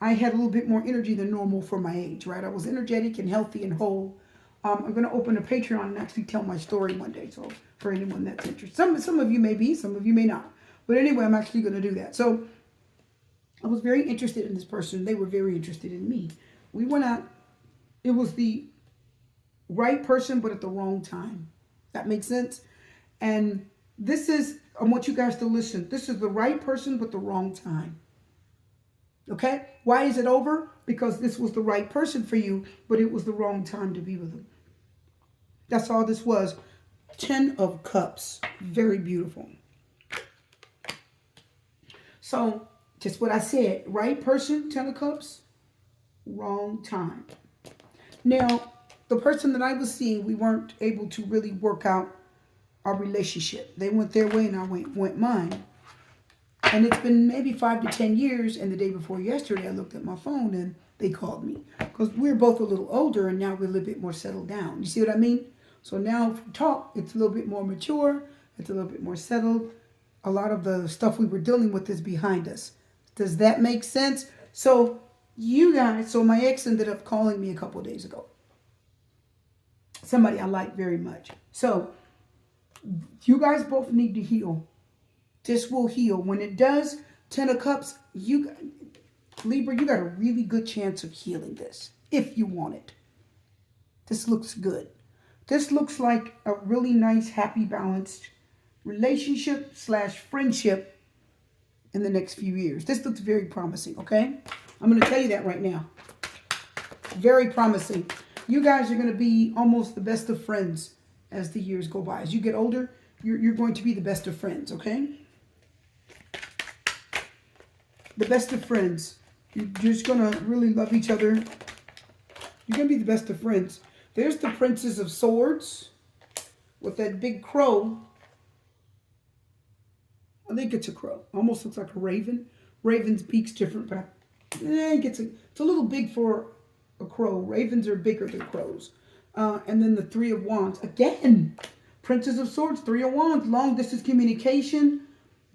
I had a little bit more energy than normal for my age, right? I was energetic and healthy and whole. I'm going to open a Patreon and actually tell my story one day. So for anyone that's interested, some of you may be, some of you may not. But anyway, I'm actually going to do that. So I was very interested in this person. They were very interested in me. We went out. It was the right person, but at the wrong time. That makes sense? And this is, I want you guys to listen. This is the right person, but the wrong time. Okay? Why is it over? Because this was the right person for you, but it was the wrong time to be with them. That's all this was. 10 of Cups. Very beautiful. So, just what I said. Right person, 10 of Cups. Wrong time. Now, the person that I was seeing, we weren't able to really work out our relationship. They went their way and I went mine. And it's been maybe 5 to 10 years. And the day before yesterday, I looked at my phone and they called me. Because we're both a little older and now we're a little bit more settled down. You see what I mean? So now if we talk, it's a little bit more mature. It's a little bit more settled. A lot of the stuff we were dealing with is behind us. Does that make sense? So you guys, so my ex ended up calling me a couple of days ago. Somebody I like very much. So you guys both need to heal. This will heal. When it does, 10 of Cups, Libra, you got a really good chance of healing this if you want it. This looks good. This looks like a really nice, happy, balanced relationship / friendship in the next few years. This looks very promising, okay? I'm going to tell you that right now. Very promising. You guys are going to be almost the best of friends as the years go by. As you get older, you're going to be the best of friends, okay? The best of friends. You're just going to really love each other. You're going to be the best of friends. There's the Princess of Swords with that big crow. I think it's a crow. Almost looks like a raven. Raven's beak's different, but I think it's a little big for a crow. Ravens are bigger than crows. And then the Three of Wands. Again, Princess of Swords, Three of Wands, long distance communication.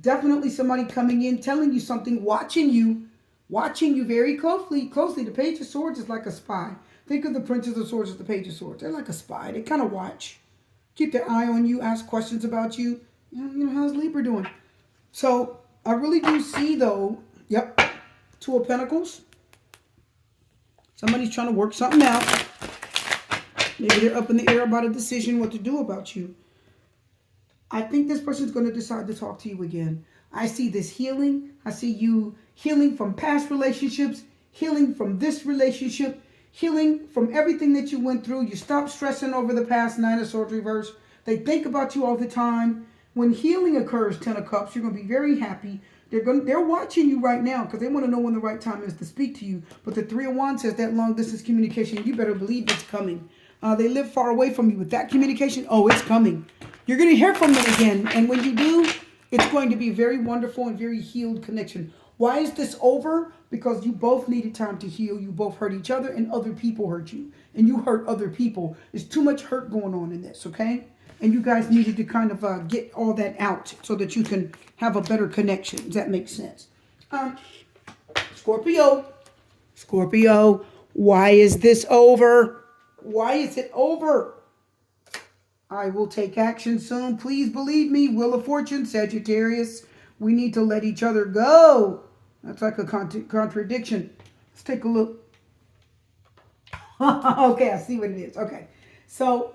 Definitely somebody coming in, telling you something, watching you very closely. The Page of Swords is like a spy. Think of the Princess of Swords as the Page of Swords. They're like a spy. They kind of watch. Keep their eye on you, ask questions about you. You know, how's Libra doing? So, I really do see, though, yep, Two of Pentacles. Somebody's trying to work something out. Maybe they're up in the air about a decision what to do about you. I think this person's going to decide to talk to you again. I see this healing. I see you healing from past relationships, healing from this relationship, healing from everything that you went through. You stop stressing over the past. 9 of Swords reverse. They think about you all the time. When healing occurs, 10 of Cups, you're going to be very happy. They're watching you right now because they want to know when the right time is to speak to you. But the 3 of Wands says that long distance communication, you better believe it's coming. They live far away from you. With that communication, oh, it's coming. You're going to hear from them again. And when you do, it's going to be a very wonderful and very healed connection. Why is this over? Because you both needed time to heal. You both hurt each other and other people hurt you. And you hurt other people. There's too much hurt going on in this, okay? And you guys needed to kind of get all that out so that you can have a better connection. Does that make sense? Scorpio. Scorpio, why is this over? Why is it over? I will take action soon. Please believe me. Wheel of Fortune, Sagittarius. We need to let each other go. That's like a contradiction. Let's take a look. Okay, I see what it is. Okay. So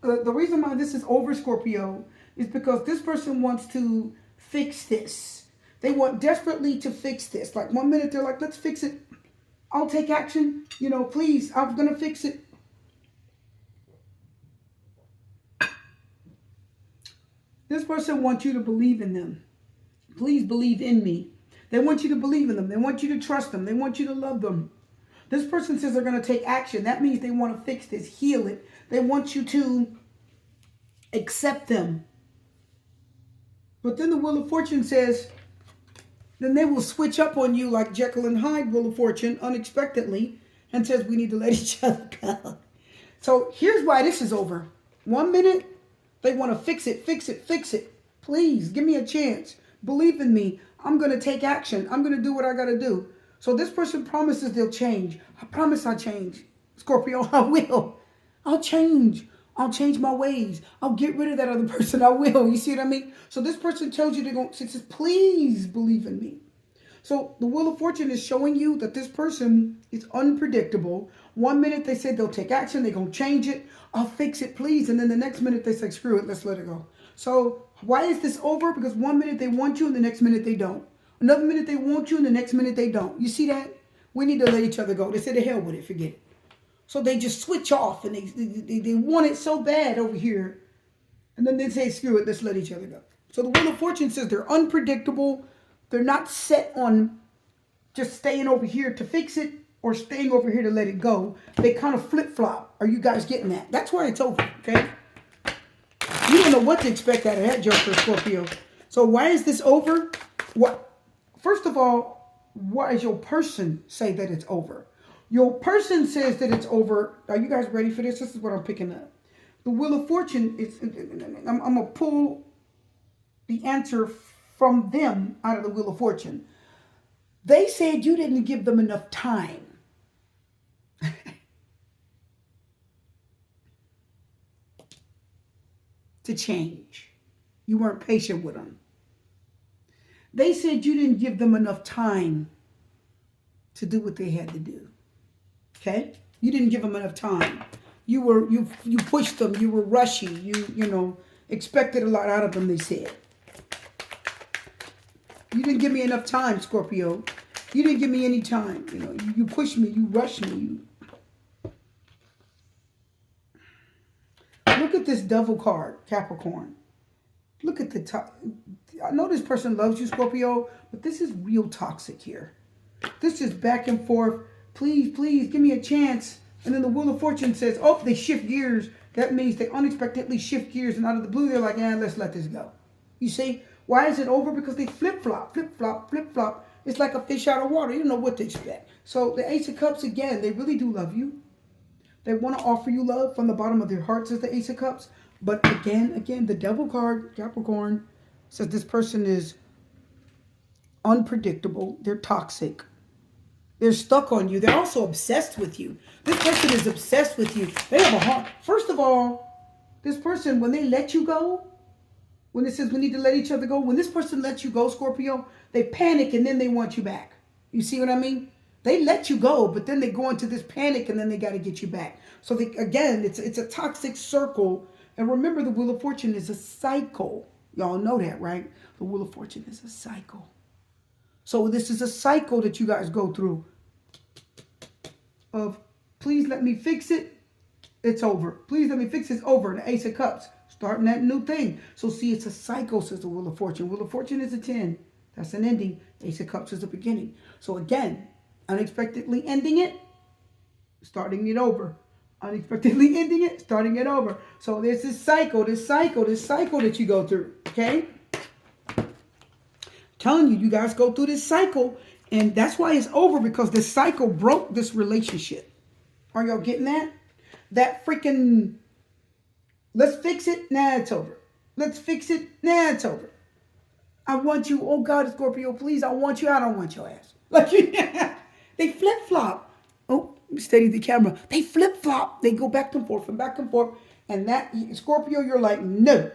the reason why this is over, Scorpio, is because this person wants to fix this. They want desperately to fix this. Like 1 minute they're like, let's fix it. I'll take action. You know, please, I'm going to fix it. This person wants you to believe in them. Please believe in me. They want you to believe in them. They want you to trust them. They want you to love them. This person says they're going to take action. That means they want to fix this, heal it. They want you to accept them. But then the Wheel of Fortune says, then they will switch up on you like Jekyll and Hyde, Wheel of Fortune, unexpectedly, and says we need to let each other go. So here's why this is over. 1 minute, they want to fix it, fix it, fix it. Please, give me a chance. Believe in me. I'm going to take action. I'm going to do what I got to do. So this person promises they'll change. I promise I'll change. Scorpio, I will. I'll change. I'll change my ways. I'll get rid of that other person. I will. You see what I mean? So this person tells you they're going to, says, please believe in me. So the Wheel of Fortune is showing you that this person is unpredictable. 1 minute they say they'll take action. They're going to change it. I'll fix it, please. And then the next minute they say, screw it. Let's let it go. So why is this over? Because 1 minute they want you and the next minute they don't. Another minute they want you and the next minute they don't. You see that? We need to let each other go. They say the hell with it. Forget it. So they just switch off and they want it so bad over here. And then they say, screw it, let's let each other go. So the Wheel of Fortune says they're unpredictable. They're not set on just staying over here to fix it or staying over here to let it go. They kind of flip-flop. Are you guys getting that? That's why it's over, okay? You don't know what to expect out of that Joker, Scorpio. So why is this over? What? First of all, why does your person say that it's over? Your person says that it's over. Are you guys ready for this? This is what I'm picking up. The Wheel of Fortune is, I'm going to pull the answer from them out of the Wheel of Fortune. They said you didn't give them enough time. To change. You weren't patient with them. They said you didn't give them enough time to do what they had to do. Okay? You didn't give them enough time. You pushed them. You were rushy. You know, expected a lot out of them, they said. You didn't give me enough time, Scorpio. You didn't give me any time. You know, you pushed me. You rushed me. Look at this Devil card, Capricorn. Look at the top. I know this person loves you, Scorpio, but this is real toxic here. This is back and forth. Please, please, give me a chance. And then the Wheel of Fortune says, oh, they shift gears. That means they unexpectedly shift gears. And out of the blue, they're like, let's let this go. You see? Why is it over? Because they flip-flop, flip-flop, flip-flop. It's like a fish out of water. You don't know what to expect. So the Ace of Cups, again, they really do love you. They want to offer you love from the bottom of their hearts as the Ace of Cups. But again, the Devil card, Capricorn, says this person is unpredictable. They're toxic. They're stuck on you. They're also obsessed with you. This person is obsessed with you. They have a heart. First of all, this person, when they let you go, when it says we need to let each other go, when this person lets you go, Scorpio, they panic and then they want you back. You see what I mean? They let you go, but then they go into this panic and then they got to get you back. So again, it's a toxic circle. And remember, the Wheel of Fortune is a cycle. Y'all know that, right? The Wheel of Fortune is a cycle. So this is a cycle that you guys go through of, please let me fix it. It's over. Please let me fix it. It's over. The Ace of Cups. Starting that new thing. So see, it's a cycle, says the Wheel of Fortune. Wheel of Fortune is a 10. That's an ending. Ace of Cups is a beginning. So again, unexpectedly ending it, starting it over. Unexpectedly ending it, starting it over. So there's this cycle that you go through. Okay? Telling you, you guys go through this cycle, and that's why it's over, because this cycle broke this relationship. Are y'all getting that? That freaking, let's fix it, nah, it's over. Let's fix it, nah, it's over. I want you, oh God, Scorpio, please, I want you, I don't want your ass. Like, they flip-flop. Oh, steady the camera. They flip-flop. They go back and forth and back and forth. And that, Scorpio, you're like, no.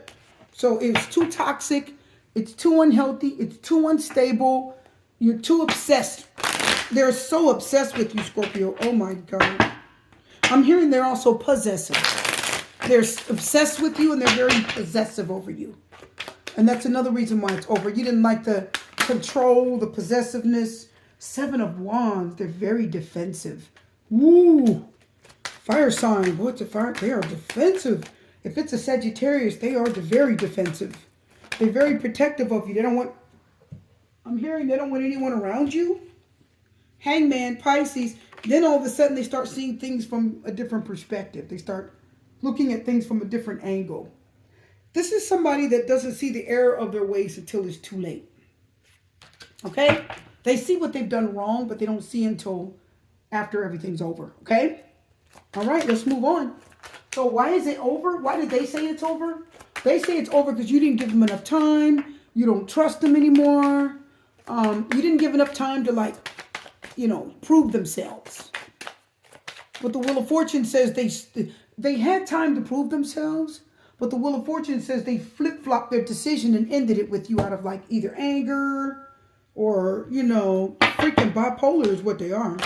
So it's too toxic. It's too unhealthy. It's too unstable. You're too obsessed. They're so obsessed with you, Scorpio. Oh, my God. I'm hearing they're also possessive. They're obsessed with you, and they're very possessive over you. And that's another reason why it's over. You didn't like the control, the possessiveness. 7 of Wands. They're very defensive. Woo. Fire sign. What's a fire? They are defensive. If it's a Sagittarius, they are very defensive. They're very protective of you. They don't want, I'm hearing they don't want anyone around you. Hangman, Pisces. Then all of a sudden they start seeing things from a different perspective. They start looking at things from a different angle. This is somebody that doesn't see the error of their ways until it's too late. Okay? They see what they've done wrong, but they don't see until after everything's over. Okay? All right, let's move on. So why is it over? Why did they say it's over? They say it's over because you didn't give them enough time. You don't trust them anymore. You didn't give enough time to, like, you know, prove themselves. But the Wheel of Fortune says they had time to prove themselves, but the Wheel of Fortune says they flip-flopped their decision and ended it with you out of, like, either anger or, you know, freaking bipolar is what they are.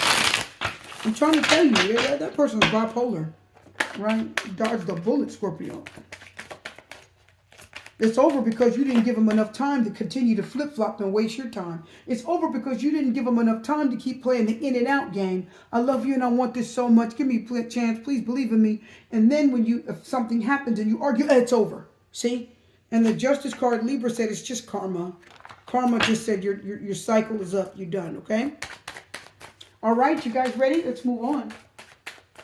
I'm trying to tell you, that person's bipolar, right? Dodge the bullet, Scorpio. It's over because you didn't give them enough time to continue to flip-flop and waste your time. It's over because you didn't give them enough time to keep playing the in and out game. I love you and I want this so much. Give me a chance. Please believe in me. And then when if something happens and you argue, it's over. See? And the Justice card, Libra, said it's just karma. Karma just said your cycle is up. You're done, okay? All right, you guys ready? Let's move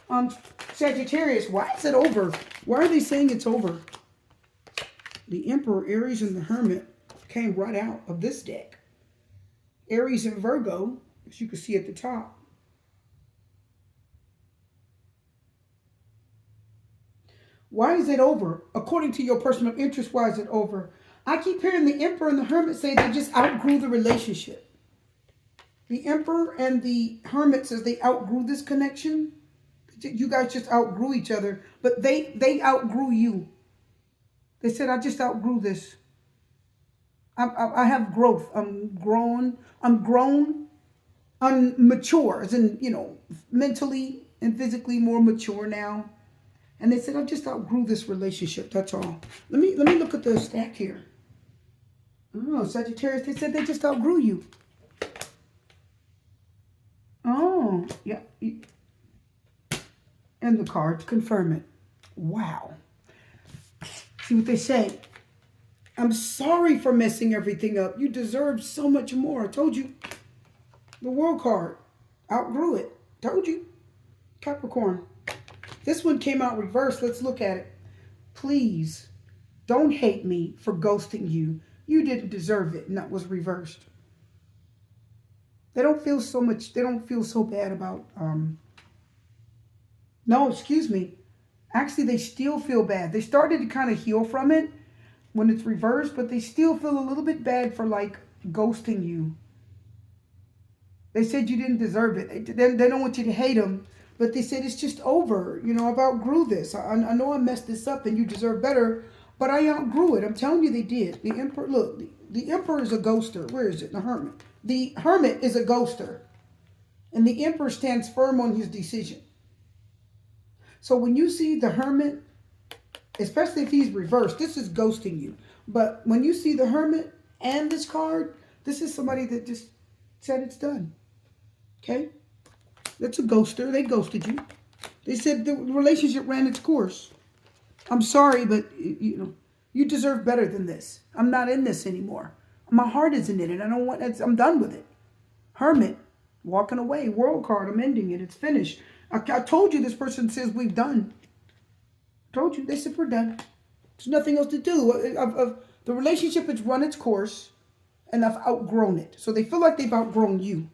on. Sagittarius, why is it over? Why are they saying it's over? The Emperor, Aries, and the Hermit came right out of this deck. Aries and Virgo, as you can see at the top. Why is it over? According to your personal interest, why is it over? I keep hearing the Emperor and the Hermit say they just outgrew the relationship. The Emperor and the Hermit says they outgrew this connection. You guys just outgrew each other, but they outgrew you. They said, I just outgrew this. I have growth. I'm grown. I'm mature, as in, you know, mentally and physically more mature now. And they said, I just outgrew this relationship. That's all. Let me look at the stack here. Oh, Sagittarius, they said they just outgrew you. Oh, yeah. And the cards confirm it. Wow. See what they say. I'm sorry for messing everything up. You deserve so much more. I told you. The World card. Outgrew it. Told you. Capricorn. This one came out reversed. Let's look at it. Please don't hate me for ghosting you. You didn't deserve it. And that was reversed. They don't feel so bad about, no, excuse me. Actually, they still feel bad. They started to kind of heal from it when it's reversed, but they still feel a little bit bad for, like, ghosting you. They said you didn't deserve it. They don't want you to hate them, but they said it's just over. You know, I've outgrew this. I know I messed this up and you deserve better, but I outgrew it. I'm telling you they did. The Emperor, look, the Emperor is a ghoster. Where is it? The Hermit. The Hermit is a ghoster, and the Emperor stands firm on his decision. So when you see the Hermit, especially if he's reversed, this is ghosting you. But when you see the Hermit and this card, this is somebody that just said it's done. Okay? That's a ghoster. They ghosted you. They said the relationship ran its course. I'm sorry, but you deserve better than this. I'm not in this anymore. My heart isn't in it. I don't want it. I'm done with it. Hermit, walking away. World card, I'm ending it. It's finished. I told you this person says we've done. Told you. They said we're done. There's nothing else to do. The relationship has run its course, and I've outgrown it. So they feel like they've outgrown you.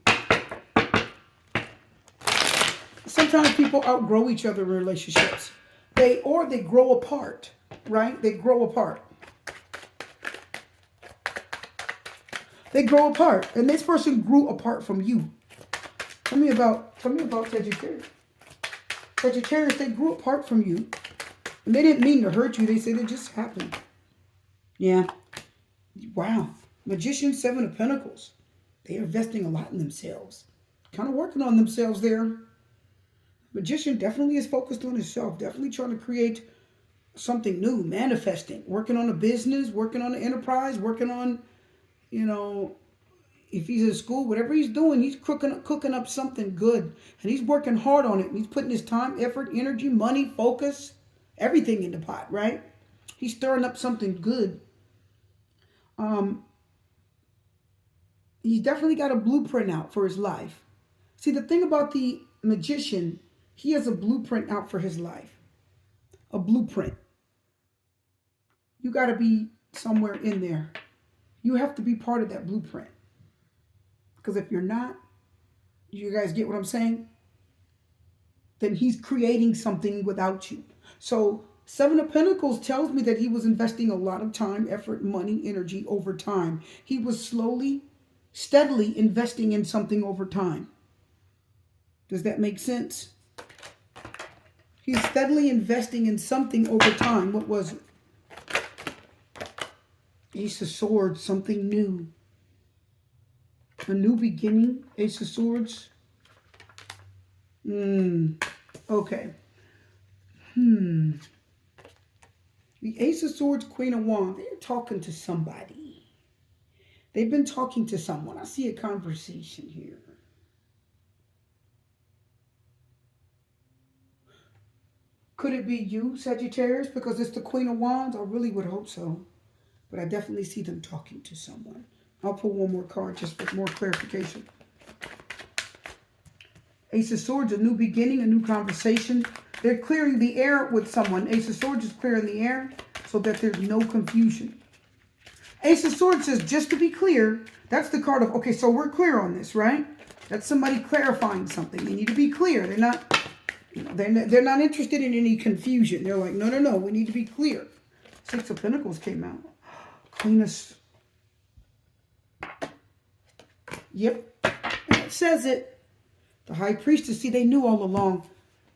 Sometimes people outgrow each other in relationships. They grow apart, right? They grow apart. They grow apart. And this person grew apart from you. Tell me about Sagittarius. Sagittarius, they grew apart from you. And they didn't mean to hurt you. They said it just happened. Yeah. Wow. Magician, 7 of Pentacles. They are investing a lot in themselves. Kind of working on themselves there. Magician definitely is focused on himself. Definitely trying to create something new. Manifesting. Working on a business. Working on an enterprise. Working on, if he's in school, whatever he's doing, he's cooking up something good. And he's working hard on it. And he's putting his time, effort, energy, money, focus, everything in the pot, right? He's stirring up something good. He's definitely got a blueprint out for his life. See, the thing about the magician, he has a blueprint out for his life. A blueprint. You got to be somewhere in there. You have to be part of that blueprint. Because if you're not, you guys get what I'm saying? Then he's creating something without you. So 7 of Pentacles tells me that he was investing a lot of time, effort, money, energy over time. He was steadily investing in something over time. Does that make sense? He's steadily investing in something over time. What was it? Ace of Swords, something new. A new beginning. Ace of Swords. Okay. The Ace of Swords, Queen of Wands. They're talking to somebody. They've been talking to someone. I see a conversation here. Could it be you, Sagittarius? Because it's the Queen of Wands? I really would hope so. But I definitely see them talking to someone. I'll pull one more card just for more clarification. Ace of Swords, a new beginning, a new conversation. They're clearing the air with someone. Ace of Swords is clearing the air so that there's no confusion. Ace of Swords says, just to be clear, that's the card of, okay, so we're clear on this, right? That's somebody clarifying something. They need to be clear. They're not, they're not interested in any confusion. They're like, no, we need to be clear. 6 of Pentacles came out. Queen of... Yep. It says it. The High Priestess. See, they knew all along.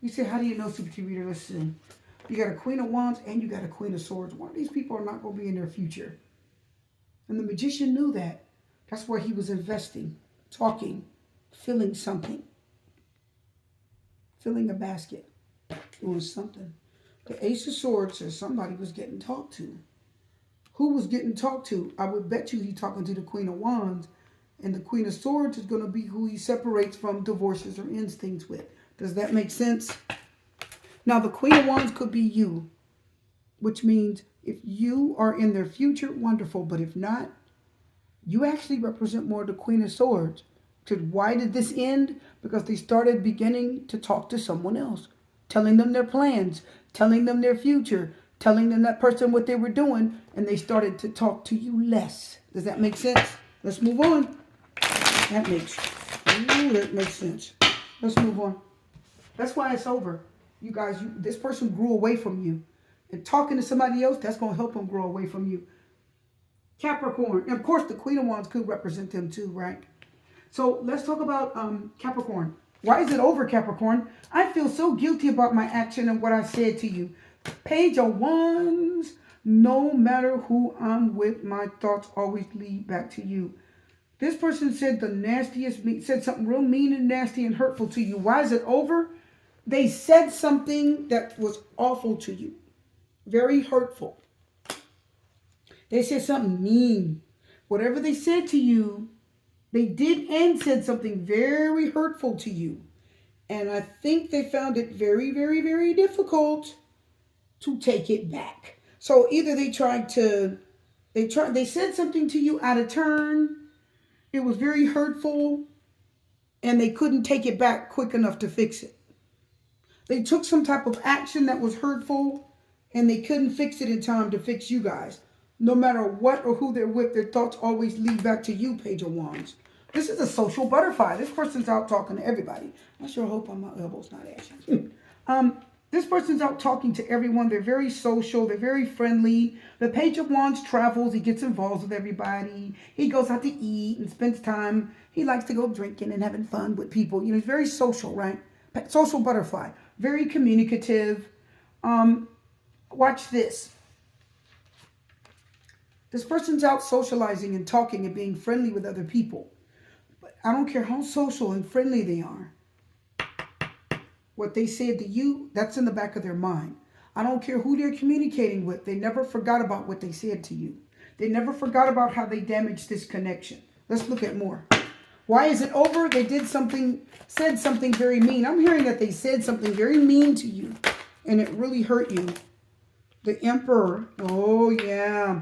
You say, how do you know, Super T Reader? Listen. You got a Queen of Wands and you got a Queen of Swords. One of these people are not going to be in their future. And the magician knew that. That's why he was investing, talking, filling something. Filling a basket. Doing something. The Ace of Swords says somebody was getting talked to. Who was getting talked to? I would bet you he's talking to the Queen of Wands. And the Queen of Swords is going to be who he separates from, divorces, or ends things with. Does that make sense? Now, the Queen of Wands could be you. Which means if you are in their future, wonderful. But if not, you actually represent more the Queen of Swords. Why did this end? Because they started beginning to talk to someone else. Telling them their plans. Telling them their future. Telling them that person what they were doing. And they started to talk to you less. Does that make sense? Let's move on. That makes sense. Let's move on. That's why it's over. You guys, this person grew away from you. And talking to somebody else, that's going to help them grow away from you. Capricorn. And of course, the Queen of Wands could represent them too, right? So let's talk about Capricorn. Why is it over, Capricorn? I feel so guilty about my action and what I said to you. Page of Wands. No matter who I'm with, my thoughts always lead back to you. This person said the nastiest, said something real mean and nasty and hurtful to you. Why is it over? They said something that was awful to you. Very hurtful. They said something mean. Whatever they said to you, they did and said something very hurtful to you. And I think they found it very, very, very difficult to take it back. So either they said something to you out of turn, it was very hurtful, and they couldn't take it back quick enough to fix it. They took some type of action that was hurtful, and they couldn't fix it in time to fix you guys. No matter what or who they're with, their thoughts always lead back to you, Page of Wands. This is a social butterfly. This person's out talking to everybody. I sure hope my elbow's not ashy. This person's out talking to everyone. They're very social. They're very friendly. The Page of Wands travels. He gets involved with everybody. He goes out to eat and spends time. He likes to go drinking and having fun with people. You know, he's very social, right? Social butterfly. Very communicative. Watch this. This person's out socializing and talking and being friendly with other people. But I don't care how social and friendly they are. What they said to you, that's in the back of their mind. I don't care who they're communicating with. They never forgot about what they said to you. They never forgot about how they damaged this connection. Let's look at more. Why is it over? They said something very mean. I'm hearing that they said something very mean to you, and it really hurt you. The Emperor. Oh, yeah.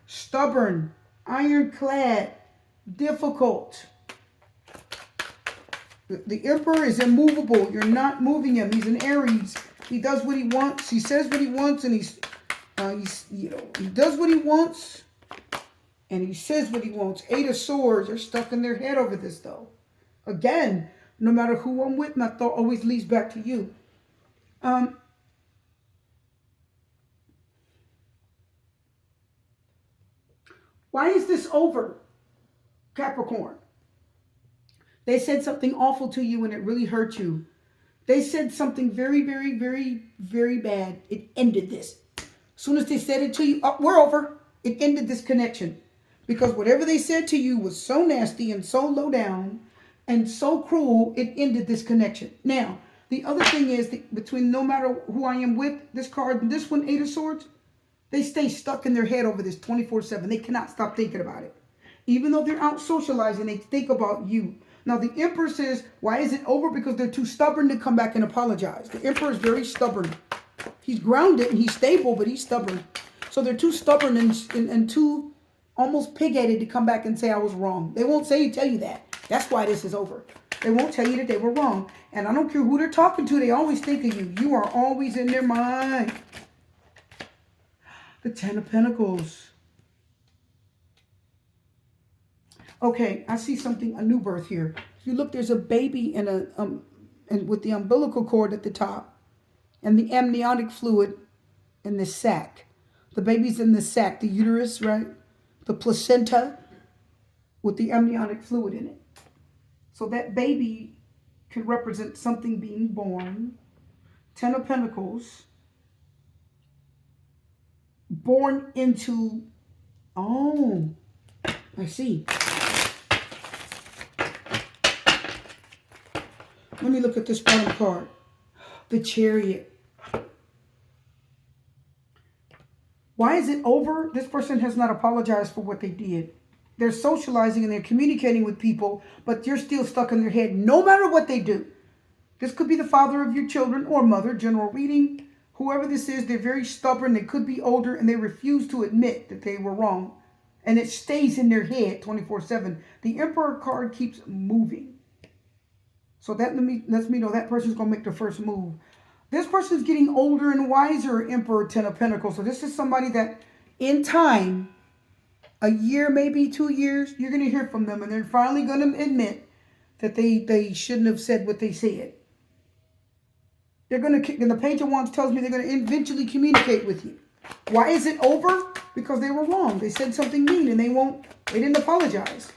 Stubborn, ironclad, difficult. The Emperor is immovable. You're not moving him. He's an Aries. He does what he wants. He says what he wants, and he does what he wants, and he says what he wants. 8 of Swords. They're stuck in their head over this, though. Again, no matter who I'm with, my thought always leads back to you. Why is this over, Capricorn? They said something awful to you and it really hurt you. They said something very, very, very, very bad. It ended this. As soon as they said it to you, oh, we're over. It ended this connection. Because whatever they said to you was so nasty and so low down and so cruel, it ended this connection. Now, the other thing is that between no matter who I am with, this card and this one, 8 of Swords, they stay stuck in their head over this 24/7. They cannot stop thinking about it. Even though they're out socializing, they think about you. Now, the Emperor says, why is it over? Because they're too stubborn to come back and apologize. The Emperor is very stubborn. He's grounded and he's stable, but he's stubborn. So they're too stubborn and too almost pig-headed to come back and say, I was wrong. They won't tell you that. That's why this is over. They won't tell you that they were wrong. And I don't care who they're talking to. They always think of you. You are always in their mind. The 10 of Pentacles. Okay, I see something, a new birth here. If you look, there's a baby in and with the umbilical cord at the top and the amniotic fluid in the sac. The baby's in the sac, the uterus, right? The placenta with the amniotic fluid in it. So that baby could represent something being born. 10 of Pentacles. Born into, oh, I see. Let me look at this bottom card. The Chariot. Why is it over? This person has not apologized for what they did. They're socializing and they're communicating with people, but you're still stuck in their head no matter what they do. This could be the father of your children or mother, general reading. Whoever this is, they're very stubborn. They could be older and they refuse to admit that they were wrong. And it stays in their head 24/7. The Emperor card keeps moving. So that lets me know that person's going to make the first move. This person's getting older and wiser, Emperor, 10 of Pentacles. So this is somebody that in time, a year, maybe 2 years, you're going to hear from them. And they're finally going to admit that they shouldn't have said what they said. They're going to, and the Page of Wands tells me they're going to eventually communicate with you. Why is it over? Because they were wrong. They said something mean and they didn't apologize.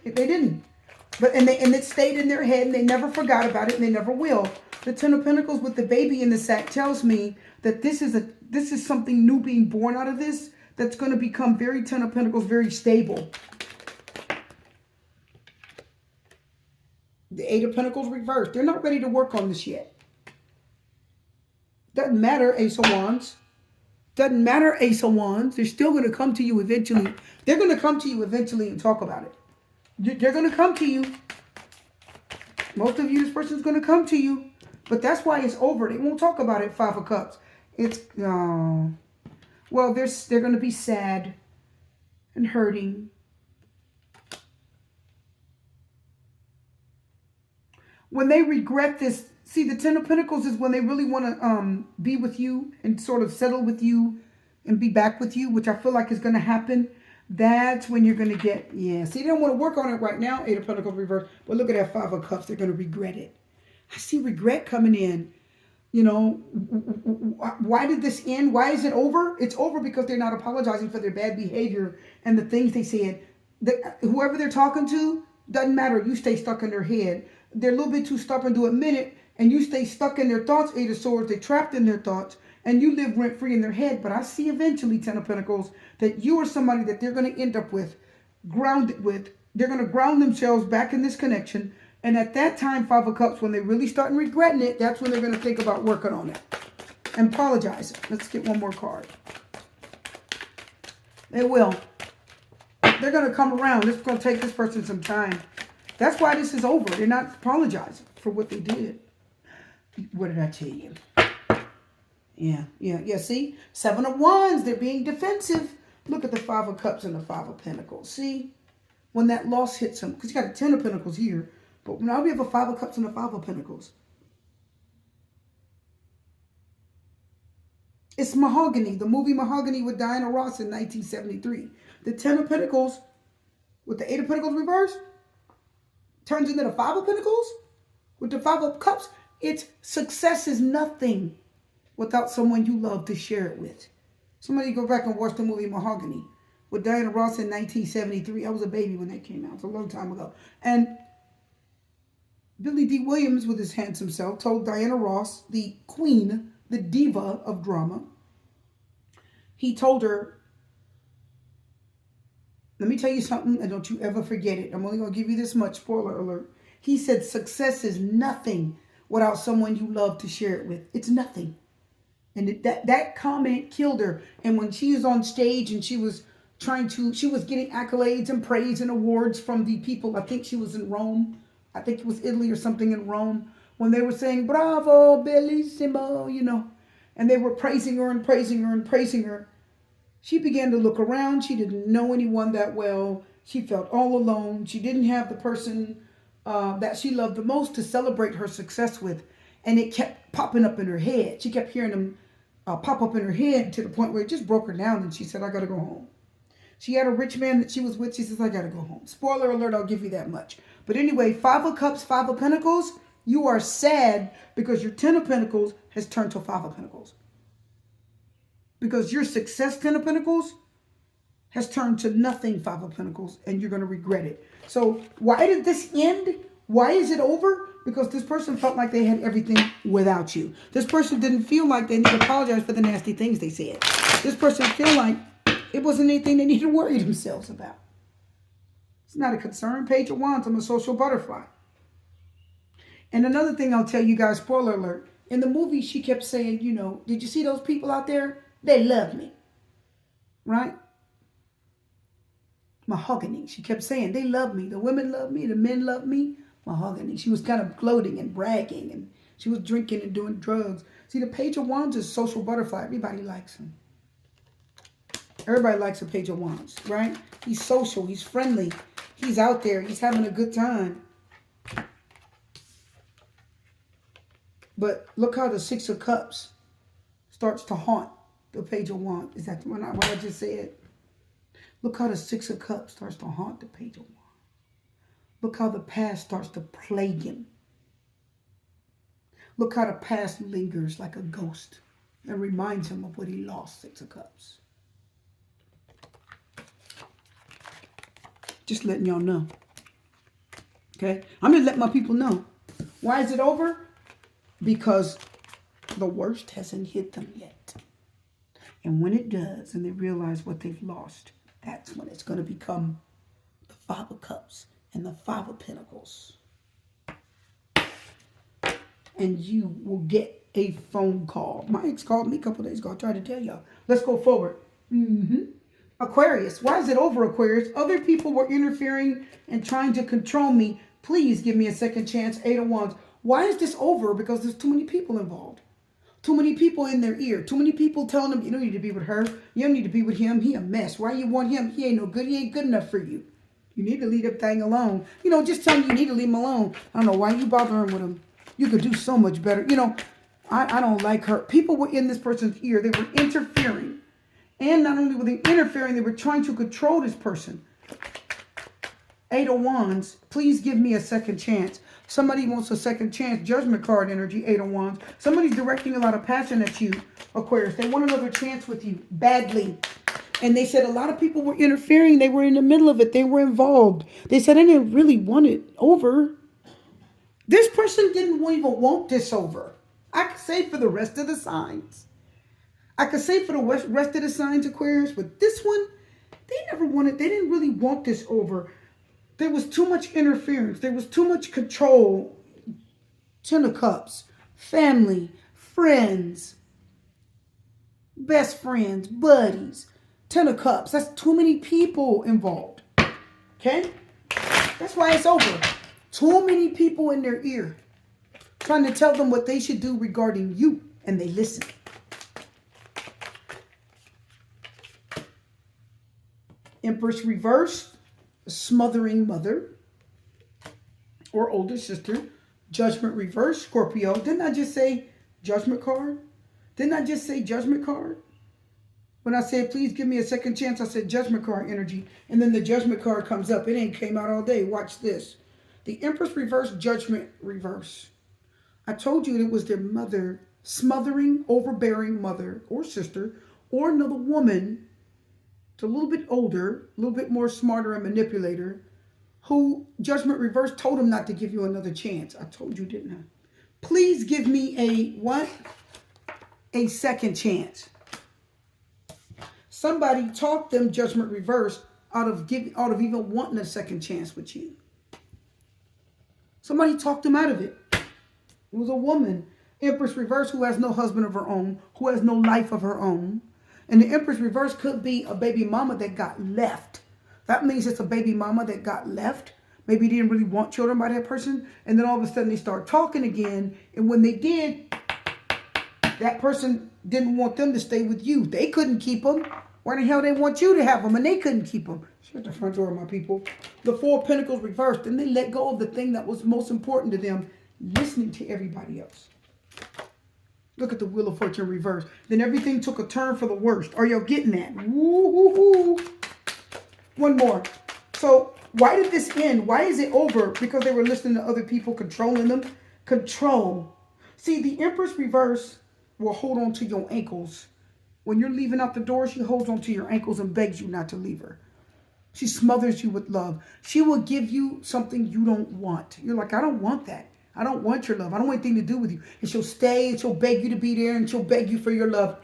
They didn't. And it stayed in their head and they never forgot about it and they never will. The 10 of Pentacles with the baby in the sack tells me that this is something new being born out of this that's going to become very 10 of Pentacles, very stable. The 8 of Pentacles reversed. They're not ready to work on this yet. Doesn't matter, Ace of Wands. Doesn't matter, Ace of Wands. They're still going to come to you eventually. They're going to come to you eventually and talk about it. They're going to come to you. Most of you, this person's going to come to you. But that's why it's over. They won't talk about it, 5 of Cups. It's, well, they're going to be sad and hurting. When they regret this, see, the Ten of Pentacles is when they really want to be with you and sort of settle with you and be back with you, which I feel like is going to happen. That's when you're going to get, yeah. See, they don't want to work on it right now, Eight of Pentacles reverse. But look at that Five of Cups. They're going to regret it. I see regret coming in. You know, why did this end? Why is it over? It's over because they're not apologizing for their bad behavior and the things they said. Whoever they're talking to, doesn't matter. You stay stuck in their head. They're a little bit too stubborn to admit it, and you stay stuck in their thoughts, Eight of Swords. They're trapped in their thoughts, and you live rent-free in their head. But I see eventually, Ten of Pentacles, that you are somebody that they're going to end up with, grounded with. They're going to ground themselves back in this connection. And at that time, Five of Cups, when they really start regretting it, that's when they're going to think about working on it and apologizing. Let's get one more card. They will. They're going to come around. It's going to take this person some time. That's why this is over. They're not apologizing for what they did. What did I tell you? Yeah. See? Seven of Wands. They're being defensive. Look at the Five of Cups and the Five of Pentacles. See? When that loss hits them. Because you got a Ten of Pentacles here. But now we have a Five of Cups and a Five of Pentacles. It's Mahogany. The movie Mahogany with Diana Ross in 1973. The Ten of Pentacles with the Eight of Pentacles reverse turns into the Five of Pentacles with the Five of Cups. It's success is nothing without someone you love to share it with. Somebody go back and watch the movie Mahogany with Diana Ross in 1973. I was a baby when that came out. It's a long time ago. And Billy D. Williams, with his handsome self, told Diana Ross, the queen, the diva of drama, he told her, let me tell you something, and don't you ever forget it. I'm only going to give you this much, spoiler alert. He said, success is nothing without someone you love to share it with. It's nothing. And that comment killed her. And when she was on stage and she was getting accolades and praise and awards from the people, I think she was in Rome. I think it was Italy or something in Rome, when they were saying, bravo, bellissimo, you know, and they were praising her and praising her and praising her. She began to look around. She didn't know anyone that well. She felt all alone. She didn't have the person that she loved the most to celebrate her success with. And it kept popping up in her head. She kept hearing them pop up in her head to the point where it just broke her down. And she said, I got to go home. She had a rich man that she was with. She says, I got to go home. Spoiler alert, I'll give you that much. But anyway, Five of Cups, Five of Pentacles, you are sad because your Ten of Pentacles has turned to Five of Pentacles. Because your success, Ten of Pentacles, has turned to nothing, Five of Pentacles, and you're going to regret it. So why did this end? Why is it over? Because this person felt like they had everything without you. This person didn't feel like they needed to apologize for the nasty things they said. This person felt like it wasn't anything they needed to worry themselves about. It's not a concern. Page of Wands, I'm a social butterfly. And another thing I'll tell you guys, spoiler alert. In the movie, she kept saying, you know, did you see those people out there? They love me. Right? Mahogany. She kept saying, they love me. The women love me. The men love me. Mahogany. She was kind of gloating and bragging. And she was drinking and doing drugs. See, the Page of Wands is social butterfly. Everybody likes him. Everybody likes a Page of Wands, right? He's social. He's friendly. He's out there. He's having a good time. But look how the Six of Cups starts to haunt the Page of Wands. Is that what I just said? Look how the Six of Cups starts to haunt the Page of Wands. Look how the past starts to plague him. Look how the past lingers like a ghost and reminds him of what he lost, Six of Cups. Just letting y'all know. Okay? I'm just letting my people know. Why is it over? Because the worst hasn't hit them yet. And when it does, and they realize what they've lost, that's when it's going to become the Five of Cups and the Five of Pentacles. And you will get a phone call. My ex called me a couple days ago. I tried to tell y'all. Let's go forward. Aquarius. Why is it over, Aquarius? Other people were interfering and trying to control me. Please give me a second chance. Eight of Wands. Why is this over? Because there's too many people involved. Too many people in their ear. Too many people telling them, you don't need to be with her. You don't need to be with him. He a mess. Why you want him? He ain't no good. He ain't good enough for you. You need to leave that thing alone. Just tell him you need to leave him alone. I don't know why you bothering with him. You could do so much better. I don't like her. People were in this person's ear. They were interfering. And not only were they interfering, they were trying to control this person. 8 of Wands, please give me a second chance. Somebody wants a second chance. Judgment card energy, 8 of Wands. Somebody's directing a lot of passion at you, Aquarius. They want another chance with you badly. And they said a lot of people were interfering. They were in the middle of it. They were involved. They said they didn't really want it over. This person didn't even want this over. I could say for the rest of the signs. I could say for the rest of the signs, Aquarius. But this one, they never wanted. They didn't really want this over. There was too much interference. There was too much control. 10 of Cups, family, friends, best friends, buddies. 10 of Cups. That's too many people involved. Okay? That's why it's over. Too many people in their ear trying to tell them what they should do regarding you. And they listen. Empress reversed. Smothering mother or older sister. Judgment reverse, Scorpio. Didn't I just say judgment card? Didn't I just say judgment card? When I said, please give me a second chance, I said judgment card energy. And then the judgment card comes up. It ain't came out all day. Watch this. The Empress reverse, judgment reverse. I told you it was their mother, smothering, overbearing mother or sister, or another woman, a little bit older, a little bit more smarter and manipulator, who judgment reverse told him not to give you another chance. I told you, didn't I? Please give me a what? A second chance. Somebody talked them judgment reverse out of even wanting a second chance with you. Somebody talked them out of it. It was a woman, Empress reverse, who has no husband of her own, who has no life of her own. And the Empress reverse could be a baby mama that got left. That means it's a baby mama that got left. Maybe they didn't really want children by that person. And then all of a sudden they start talking again. And when they did, that person didn't want them to stay with you. They couldn't keep them. Why the hell they want you to have them and they couldn't keep them? Shut the front door, my people. The 4 of Pentacles reversed. And they let go of the thing that was most important to them, listening to everybody else. Look at the Wheel of Fortune reverse. Then everything took a turn for the worst. Are y'all getting that? Woo-hoo-hoo. One more. So why did this end? Why is it over? Because they were listening to other people, controlling them. Control. See, the Empress reverse will hold on to your ankles. When you're leaving out the door, she holds on to your ankles and begs you not to leave her. She smothers you with love. She will give you something you don't want. You're like, I don't want that. I don't want your love. I don't want anything to do with you. And she'll stay and she'll beg you to be there and she'll beg you for your love.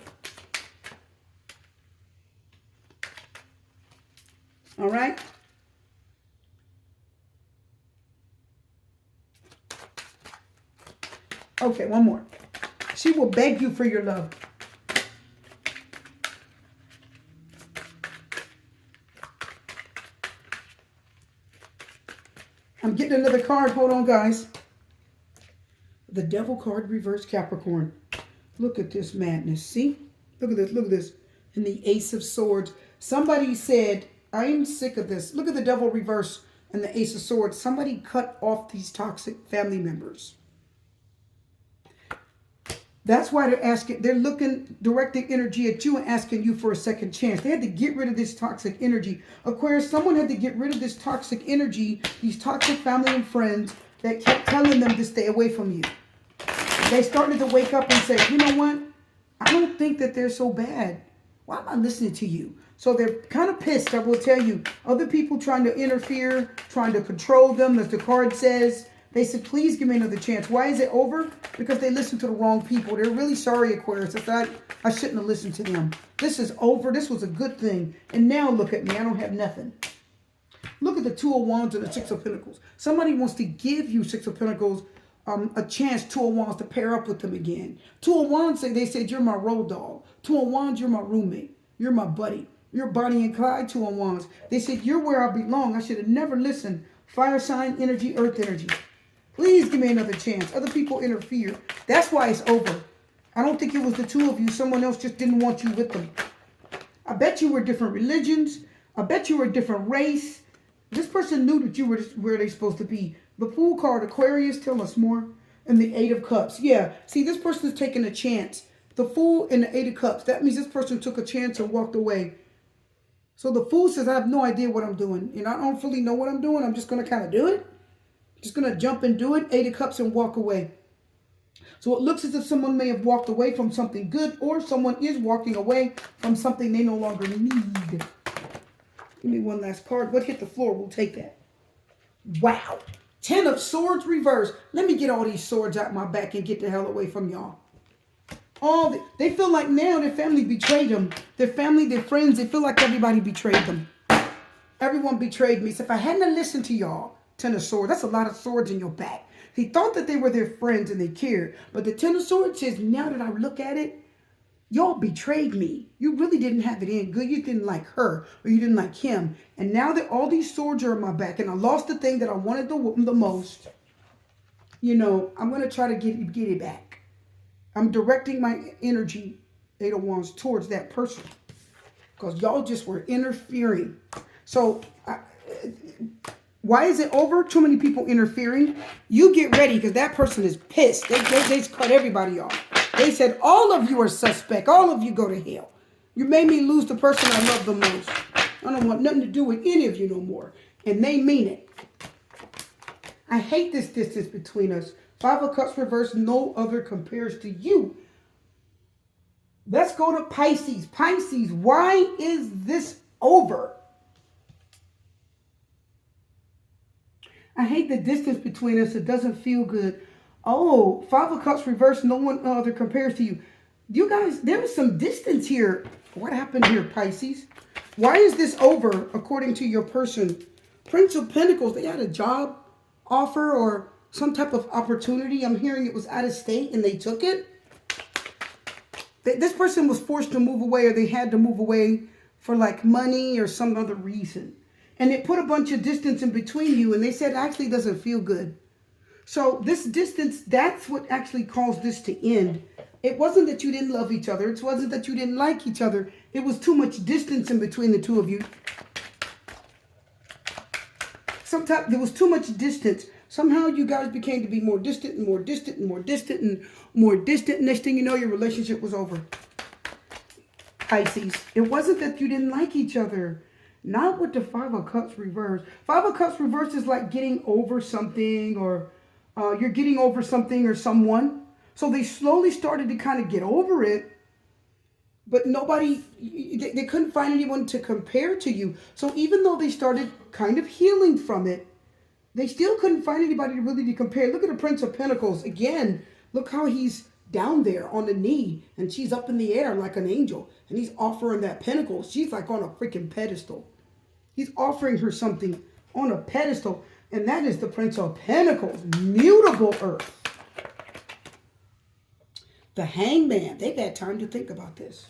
All right? Okay, one more. She will beg you for your love. I'm getting another card. Hold on, guys. The Devil card reverse, Capricorn. Look at this madness. See? Look at this. Look at this. And the Ace of Swords. Somebody said, I am sick of this. Look at the Devil reverse and the Ace of Swords. Somebody cut off these toxic family members. That's why they're asking, they're directing energy at you and asking you for a second chance. They had to get rid of this toxic energy. Aquarius, someone had to get rid of this toxic energy, these toxic family and friends that kept telling them to stay away from you. They started to wake up and say, you know what? I don't think that they're so bad. Why am I listening to you? So they're kind of pissed, I will tell you. Other people trying to interfere, trying to control them, as the card says. They said, please give me another chance. Why is it over? Because they listened to the wrong people. They're really sorry, Aquarius. I shouldn't have listened to them. This is over. This was a good thing. And now look at me. I don't have nothing. Look at the 2 of Wands and the 6 of Pentacles. Somebody wants to give you 6 of Pentacles a chance, 2 of Wands, to pair up with them again. 2 of Wands, they said, you're my road dog. 2 of Wands, you're my roommate. You're my buddy. You're Bonnie and Clyde, 2 of Wands. They said, you're where I belong. I should have never listened. Fire sign energy, earth energy. Please give me another chance. Other people interfere. That's why it's over. I don't think it was the two of you. Someone else just didn't want you with them. I bet you were different religions. I bet you were a different race. This person knew that you were where they're supposed to be. The Fool card, Aquarius, tell us more. And the Eight of Cups. Yeah, see, this person is taking a chance. The Fool and the Eight of Cups. That means this person took a chance and walked away. So the Fool says, I have no idea what I'm doing. And I don't fully know what I'm doing. I'm just going to kind of do it. Just going to jump and do it. Eight of Cups and walk away. So it looks as if someone may have walked away from something good, or someone is walking away from something they no longer need. Give me one last card. What hit the floor? We'll take that. Wow. 10 of Swords reversed. Let me get all these swords out my back and get the hell away from y'all. They feel like now their family betrayed them. Their family, their friends, they feel like everybody betrayed them. Everyone betrayed me. So if I hadn't listened to y'all, 10 of Swords, that's a lot of swords in your back. He thought that they were their friends and they cared. But the 10 of Swords says, now that I look at it, y'all betrayed me. You really didn't have it in good. You didn't like her or you didn't like him. And now that all these swords are in my back and I lost the thing that I wanted the most, you know, I'm going to try to get it back. I'm directing my energy, Eight of Wands, towards that person. Because y'all just were interfering. So, why is it over? Too many people interfering. You get ready because that person is pissed. They just cut everybody off. They said, all of you are suspect. All of you go to hell. You made me lose the person I love the most. I don't want nothing to do with any of you no more. And they mean it. I hate this distance between us. 5 of Cups reversed. No other compares to you. Let's go to Pisces. Pisces, why is this over? I hate the distance between us. It doesn't feel good. Oh, 5 of Cups reversed. No one other compares to you. You guys, there was some distance here. What happened here, Pisces? Why is this over, according to your person? Prince of Pentacles, they had a job offer or some type of opportunity. I'm hearing it was out of state and they took it. This person was forced to move away or they had to move away for like money or some other reason. And it put a bunch of distance in between you and they said it actually doesn't feel good. So this distance, that's what actually caused this to end. It wasn't that you didn't love each other. It wasn't that you didn't like each other. It was too much distance in between the two of you. Sometimes there was too much distance. Somehow you guys became to be more distant and more distant and more distant and more distant. Next thing you know, your relationship was over. Pisces, it wasn't that you didn't like each other. Not with the 5 of Cups reversed. 5 of Cups reversed is like getting over something or you're getting over something or someone. So they slowly started to kind of get over it. But nobody, they couldn't find anyone to compare to you. So even though they started kind of healing from it, they still couldn't find anybody to really compare. Look at the Prince of Pentacles. Again, look how he's down there on the knee and she's up in the air like an angel. And he's offering that pentacle. She's like on a freaking pedestal. He's offering her something on a pedestal. And that is the Prince of Pentacles. Mutable Earth. The Hangman. They've had time to think about this.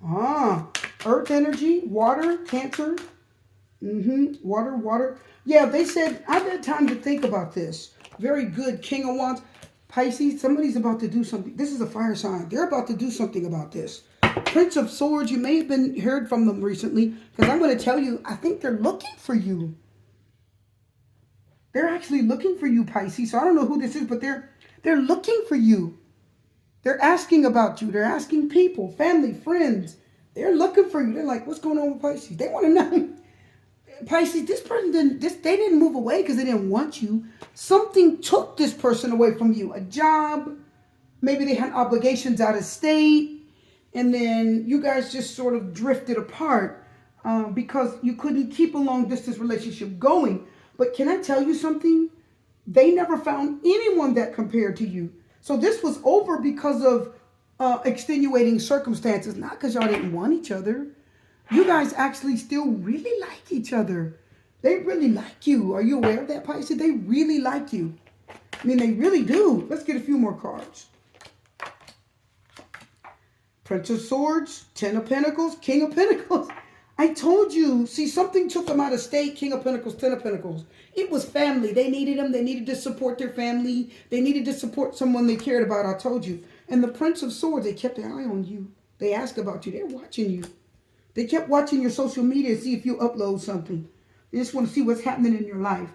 Earth energy, water, Cancer. Water. Yeah, they said, I've had time to think about this. Very good. King of Wands. Pisces, somebody's about to do something. This is a fire sign. They're about to do something about this. Prince of Swords, you may have heard from them recently. Because I'm going to tell you, I think they're looking for you. They're actually looking for you, Pisces. So I don't know who this is, but they're looking for you. They're asking about you. They're asking people, family, friends. They're looking for you. They're like, what's going on with Pisces? They want to know. Pisces, this person they didn't move away because they didn't want you. Something took this person away from you. A job. Maybe they had obligations out of state. And then you guys just sort of drifted apart because you couldn't keep a long distance relationship going. But can I tell you something? They never found anyone that compared to you. So this was over because of extenuating circumstances, not because y'all didn't want each other. You guys actually still really like each other. They really like you. Are you aware of that, Pisces? They really like you. I mean, they really do. Let's get a few more cards. Prince of Swords, 10 of Pentacles, King of Pentacles. I told you. See, something took them out of state. King of Pentacles, 10 of Pentacles. It was family. They needed them. They needed to support their family. They needed to support someone they cared about. I told you. And the Prince of Swords, they kept their eye on you. They asked about you. They're watching you. They kept watching your social media to see if you upload something. They just want to see what's happening in your life.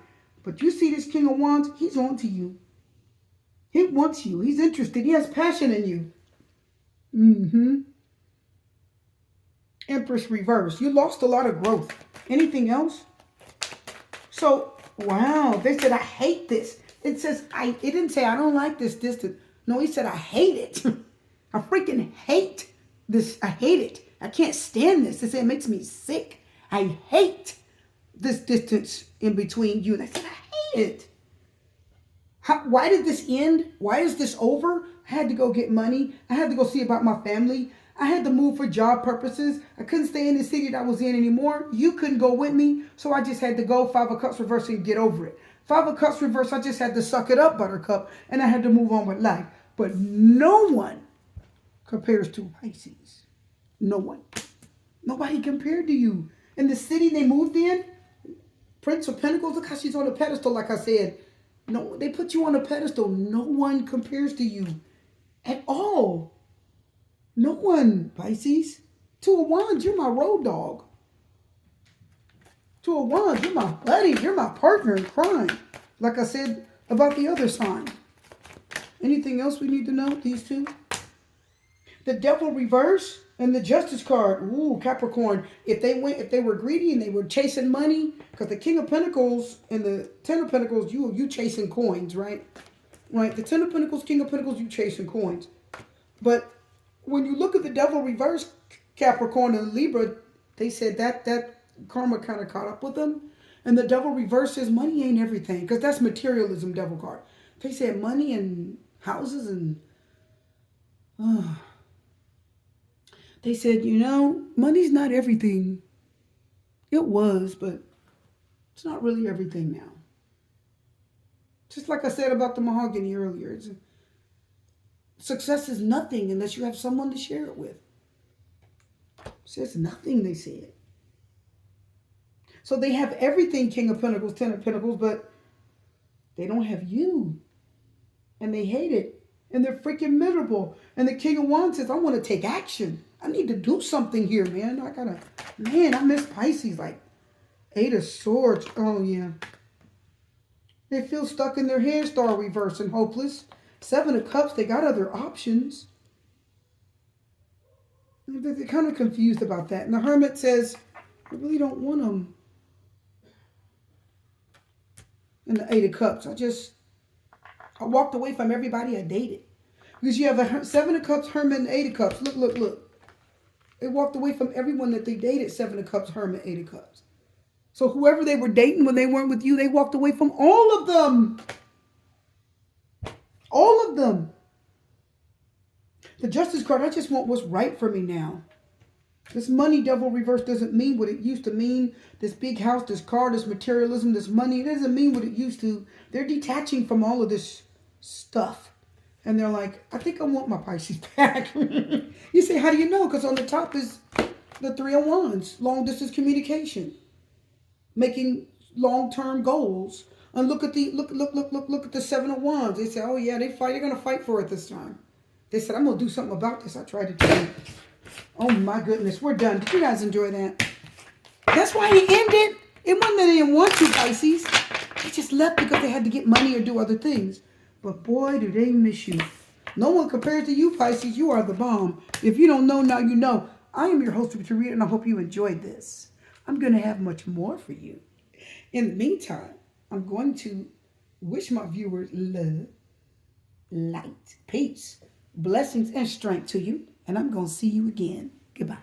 But you see this King of Wands, he's on to you. He wants you. He's interested. He has passion in you. Empress reverse. You lost a lot of growth. Anything else? So, wow. They said, I hate this. It says, it didn't say, I don't like this distance. No, he said, I hate it. I freaking hate this. I hate it. I can't stand this. They said, it makes me sick. I hate this distance in between you. And I said, I hate it. Why did this end? Why is this over? I had to go get money. I had to go see about my family. I had to move for job purposes. I couldn't stay in the city that I was in anymore. You couldn't go with me. So I just had to go 5 of Cups reverse and get over it. 5 of Cups reverse, I just had to suck it up, Buttercup. And I had to move on with life. But no one compares to Pisces. No one. Nobody compared to you. In the city they moved in, Prince of Pentacles, look how she's on a pedestal, like I said. No, they put you on a pedestal. No one compares to you at all. No one, Pisces. 2 of Wands, you're my road dog. 2 of Wands, you're my buddy. You're my partner in crime. Like I said about the other sign. Anything else we need to know? These two? The Devil reverse and the Justice card. Ooh, Capricorn. If they were greedy and they were chasing money, because the King of Pentacles and the Ten of Pentacles, you chasing coins, right? Right. The Ten of Pentacles, King of Pentacles, you chasing coins. But when you look at the Devil reverse, Capricorn and Libra, they said that karma kind of caught up with them. And the Devil reverse says money ain't everything, because that's materialism, Devil card. They said money and houses and they said, money's not everything. It was, but it's not really everything now. Just like I said about the mahogany earlier. Success is nothing unless you have someone to share it with. It's nothing, they said. So they have everything, King of Pentacles, Ten of Pentacles, but they don't have you. And they hate it. And they're freaking miserable. And the King of Wands says, I want to take action. I need to do something here, man. I miss Pisces. Like 8 of Swords. Oh, yeah. They feel stuck in their hand star reverse and hopeless. 7 of Cups, they got other options. They're kind of confused about that. And the Hermit says, I really don't want them. And the 8 of Cups, I walked away from everybody I dated. Because you have a 7 of Cups, Hermit, and 8 of Cups. Look. They walked away from everyone that they dated, 7 of Cups, Hermit, 8 of Cups. So whoever they were dating when they weren't with you, they walked away from all of them. All of them. The Justice card, I just want what's right for me now. This money Devil reverse doesn't mean what it used to mean. This big house, this car, this materialism, this money, it doesn't mean what it used to. They're detaching from all of this stuff. And they're like, I think I want my Pisces back. You say, how do you know? Because on the top is the 3 of Wands, long distance communication, making long-term goals. And look at the 7 of Wands. They say, oh yeah, they're going to fight for it this time. They said, I'm going to do something about this. I tried to tell you. Oh my goodness, we're done. Did you guys enjoy that? That's why he ended. It wasn't that they didn't want to, Pisces. They just left because they had to get money or do other things. But boy, do they miss you. No one compares to you, Pisces. You are the bomb. If you don't know, now you know. I am your host, Victoria, and I hope you enjoyed this. I'm going to have much more for you. In the meantime, I'm going to wish my viewers love, light, peace, blessings, and strength to you. And I'm going to see you again. Goodbye.